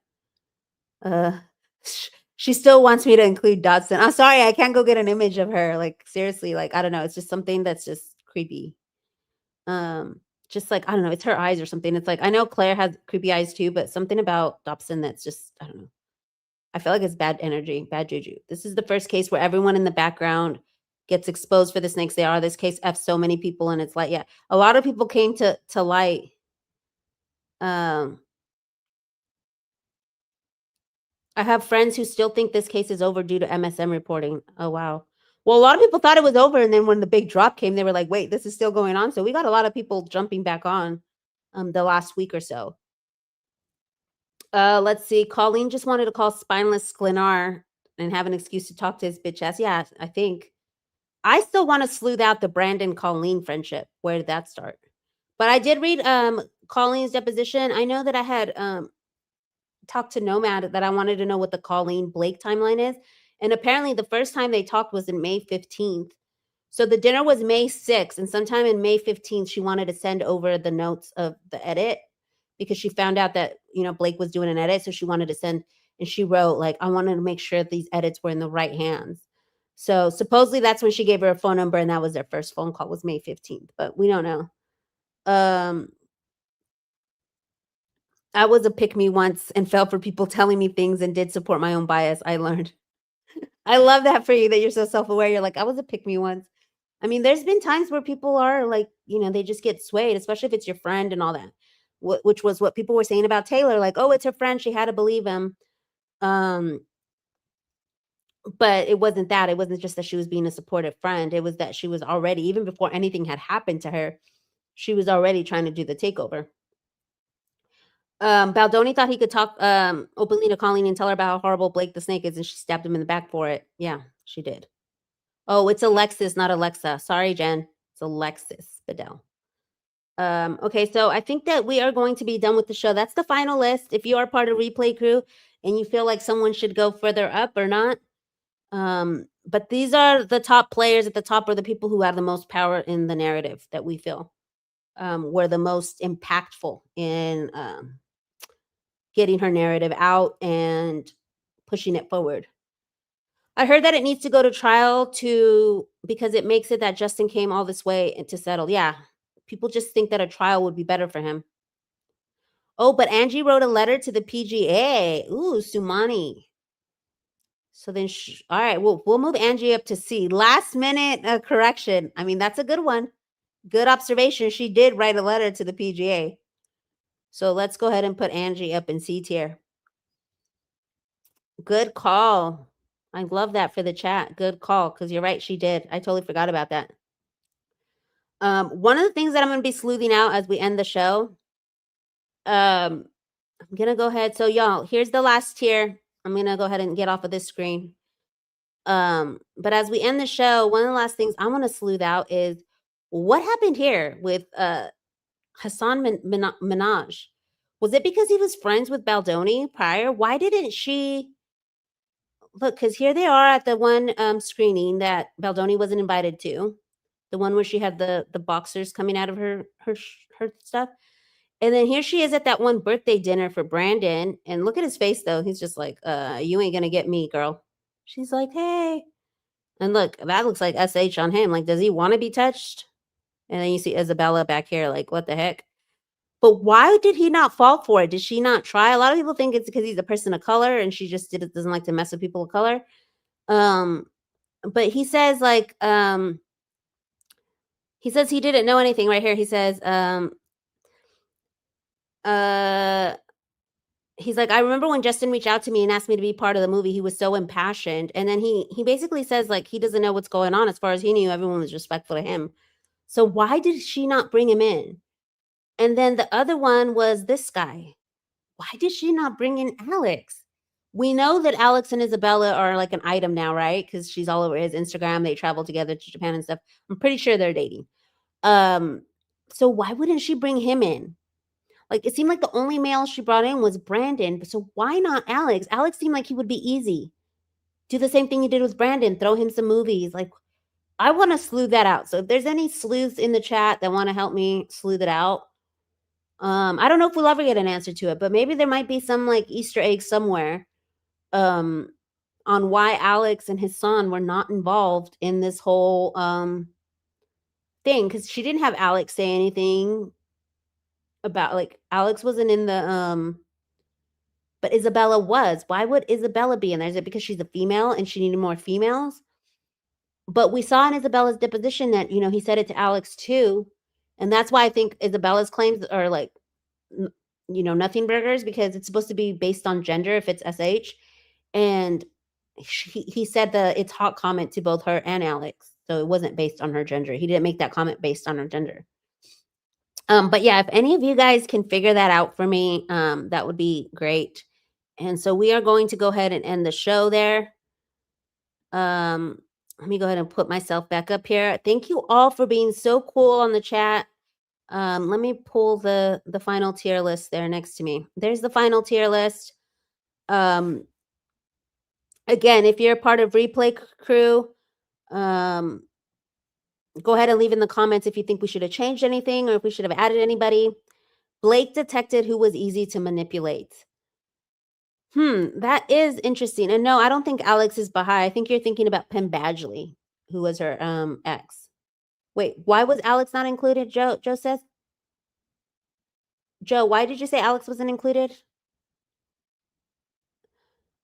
She still wants me to include Dodson. I'm sorry, I can't go get an image of her. Like, seriously, like, I don't know. It's just something that's just creepy. Just like, I don't know, it's her eyes or something. It's like, I know Claire has creepy eyes too, but something about Dobson that's just, I don't know. I feel like it's bad energy, bad juju. This is the first case where everyone in the background gets exposed for the snakes they are. This case F so many people, and it's like, yeah, a lot of people came to light. I have friends who still think this case is over due to MSM reporting. Oh, wow. Well, a lot of people thought it was over, and then when the big drop came, they were like, wait, this is still going on? So we got a lot of people jumping back on the last week or so. Let's see. Colleen just wanted to call spineless Glenar and have an excuse to talk to his bitch ass. Yeah, I think. I still want to sleuth out the Brandon Colleen friendship. Where did that start? But I did read Colleen's deposition. I know that I had talked to Nomad that I wanted to know what the Colleen Blake timeline is. And apparently the first time they talked was in May 15th. So the dinner was May 6th. And sometime in May 15th, she wanted to send over the notes of the edit because she found out that, you know, Blake was doing an edit. So she wanted to send, and she wrote, like, I wanted to make sure these edits were in the right hands. So supposedly that's when she gave her a phone number, and that was their first phone call, was May 15th, but we don't know. I was a pick-me once and fell for people telling me things and did support my own bias, I learned. I love that for you, that you're so self-aware. You're like, I was a pick-me once. I mean, there's been times where people are like, you know, they just get swayed, especially if it's your friend and all that, which was what people were saying about Taylor. Like, oh, it's her friend, she had to believe him. But it wasn't that. It wasn't just that she was being a supportive friend. It was that she was already, even before anything had happened to her, she was already trying to do the takeover. Baldoni thought he could talk openly to Colleen and tell her about how horrible Blake the Snake is, and she stabbed him in the back for it. Yeah, she did. Oh, it's Alexis, not Alexa. Sorry, Jen. It's Alexis Bedell. Okay, so I think that we are going to be done with the show. That's the final list. If you are part of Replay Crew and you feel like someone should go further up or not, but these are the top players at the top, are the people who have the most power in the narrative that we feel were the most impactful in getting her narrative out and pushing it forward. I heard that it needs to go to trial because it makes it that Justin came all this way to settle. Yeah, people just think that a trial would be better for him. Oh, but Angie wrote a letter to the PGA. Ooh, Sumani. So then, all right, we'll move Angie up to C. Last minute correction. I mean, that's a good one. Good observation. She did write a letter to the PGA. So let's go ahead and put Angie up in C tier. Good call. I love that for the chat. Good call, because you're right, she did. I totally forgot about that. One of the things that I'm going to be sleuthing out as we end the show, I'm going to go ahead. So y'all, here's the last tier. I'm going to go ahead and get off of this screen. But as we end the show, one of the last things I want to sleuth out is what happened here with Hassan Minaj. Was it because he was friends with Baldoni prior? Why didn't she look? Because here they are at the one screening that Baldoni wasn't invited to, the one where she had the boxers coming out of her stuff. And then here she is at that one birthday dinner for Brandon. And look at his face, though. He's just like, you ain't gonna get me, girl. She's like, hey. And look, that looks like SH on him. Like, does he want to be touched? And then you see Isabella back here, like, what the heck? But why did he not fall for it? Did she not try? A lot of people think it's because he's a person of color and she just doesn't like to mess with people of color. But he says, like, he says he didn't know anything right here. He says, he's like, I remember when Justin reached out to me and asked me to be part of the movie, he was so impassioned. And then he basically says, like, he doesn't know what's going on. As far as he knew, everyone was respectful to him. So why did she not bring him in? And then the other one was this guy. Why did she not bring in Alex? We know that Alex and Isabella are like an item now, right? Because she's all over his Instagram. They travel together to Japan and stuff. I'm pretty sure they're dating. So why wouldn't she bring him in? Like, it seemed like the only male she brought in was Brandon. So why not Alex? Alex seemed like he would be easy. Do the same thing you did with Brandon. Throw him some movies. Like, I want to sleuth that out. So if there's any sleuths in the chat that want to help me sleuth it out, I don't know if we'll ever get an answer to it, but maybe there might be some like Easter egg somewhere on why Alex and his son were not involved in this whole thing, because she didn't have Alex say anything about, like, Alex wasn't in the but Isabella was. Why would Isabella be in there? Is it because she's a female and she needed more females? But we saw in Isabella's deposition that, you know, he said it to Alex too. And that's why I think Isabella's claims are like, you know, nothing burgers, because it's supposed to be based on gender if it's SH. And he said the it's hot comment to both her and Alex. So it wasn't based on her gender. He didn't make that comment based on her gender. But yeah, if any of you guys can figure that out for me, that would be great. And so we are going to go ahead and end the show there. Let me go ahead and put myself back up here. Thank you all for being so cool on the chat. Let me pull the final tier list there next to me. There's the final tier list. Again, if you're a part of Replay Crew, go ahead and leave in the comments if you think we should have changed anything or if we should have added anybody. Blake detected who was easy to manipulate. That is interesting. And no, I don't think Alex is Baha'i. I think you're thinking about Pim Badgley, who was her ex. Wait, why was Alex not included? Joe says. Joe, why did you say Alex wasn't included?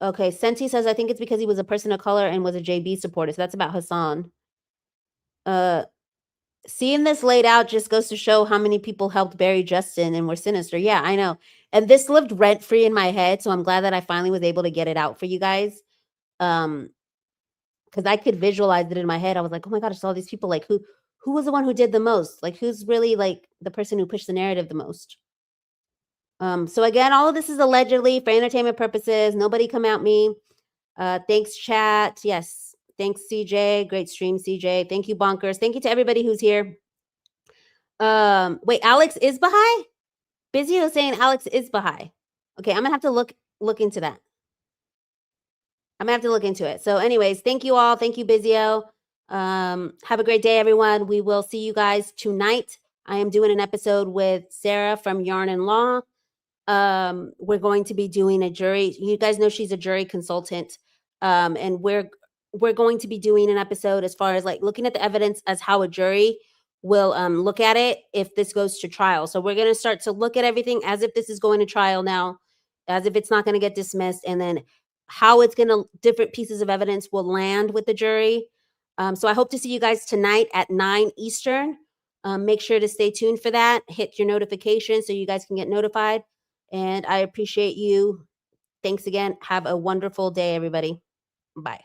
Okay, Senti says, I think it's because he was a person of color and was a JB supporter. So that's about Hassan. Seeing this laid out just goes to show how many people helped bury Justin and were sinister. Yeah, I know. And this lived rent-free in my head, so I'm glad that I finally was able to get it out for you guys. Because I could visualize it in my head. I was like, oh my God, I saw these people. Like, who was the one who did the most? Like, who's really, like, the person who pushed the narrative the most? So again, all of this is allegedly for entertainment purposes. Nobody come at me. Thanks, chat. Yes. Thanks, CJ. Great stream, CJ. Thank you, Bonkers. Thank you to everybody who's here. Wait, Alex is Baha'i? Bizio is saying Alex is Baha'i. Okay, I'm gonna have to look into that. I'm gonna have to look into it. So anyways, thank you all. Thank you, Bizio. Have a great day, everyone. We will see you guys tonight. I am doing an episode with Sarah from Yarn and Law. We're going to be doing a jury. You guys know she's a jury consultant. And we're going to be doing an episode as far as like looking at the evidence as how a jury will look at it if this goes to trial. So we're going to start to look at everything as if this is going to trial now, as if it's not going to get dismissed, and then how it's going to, different pieces of evidence will land with the jury. So I hope to see you guys tonight at 9 Eastern. Make sure to stay tuned for that. Hit your notification so you guys can get notified. And I appreciate you. Thanks again. Have a wonderful day, everybody. Bye.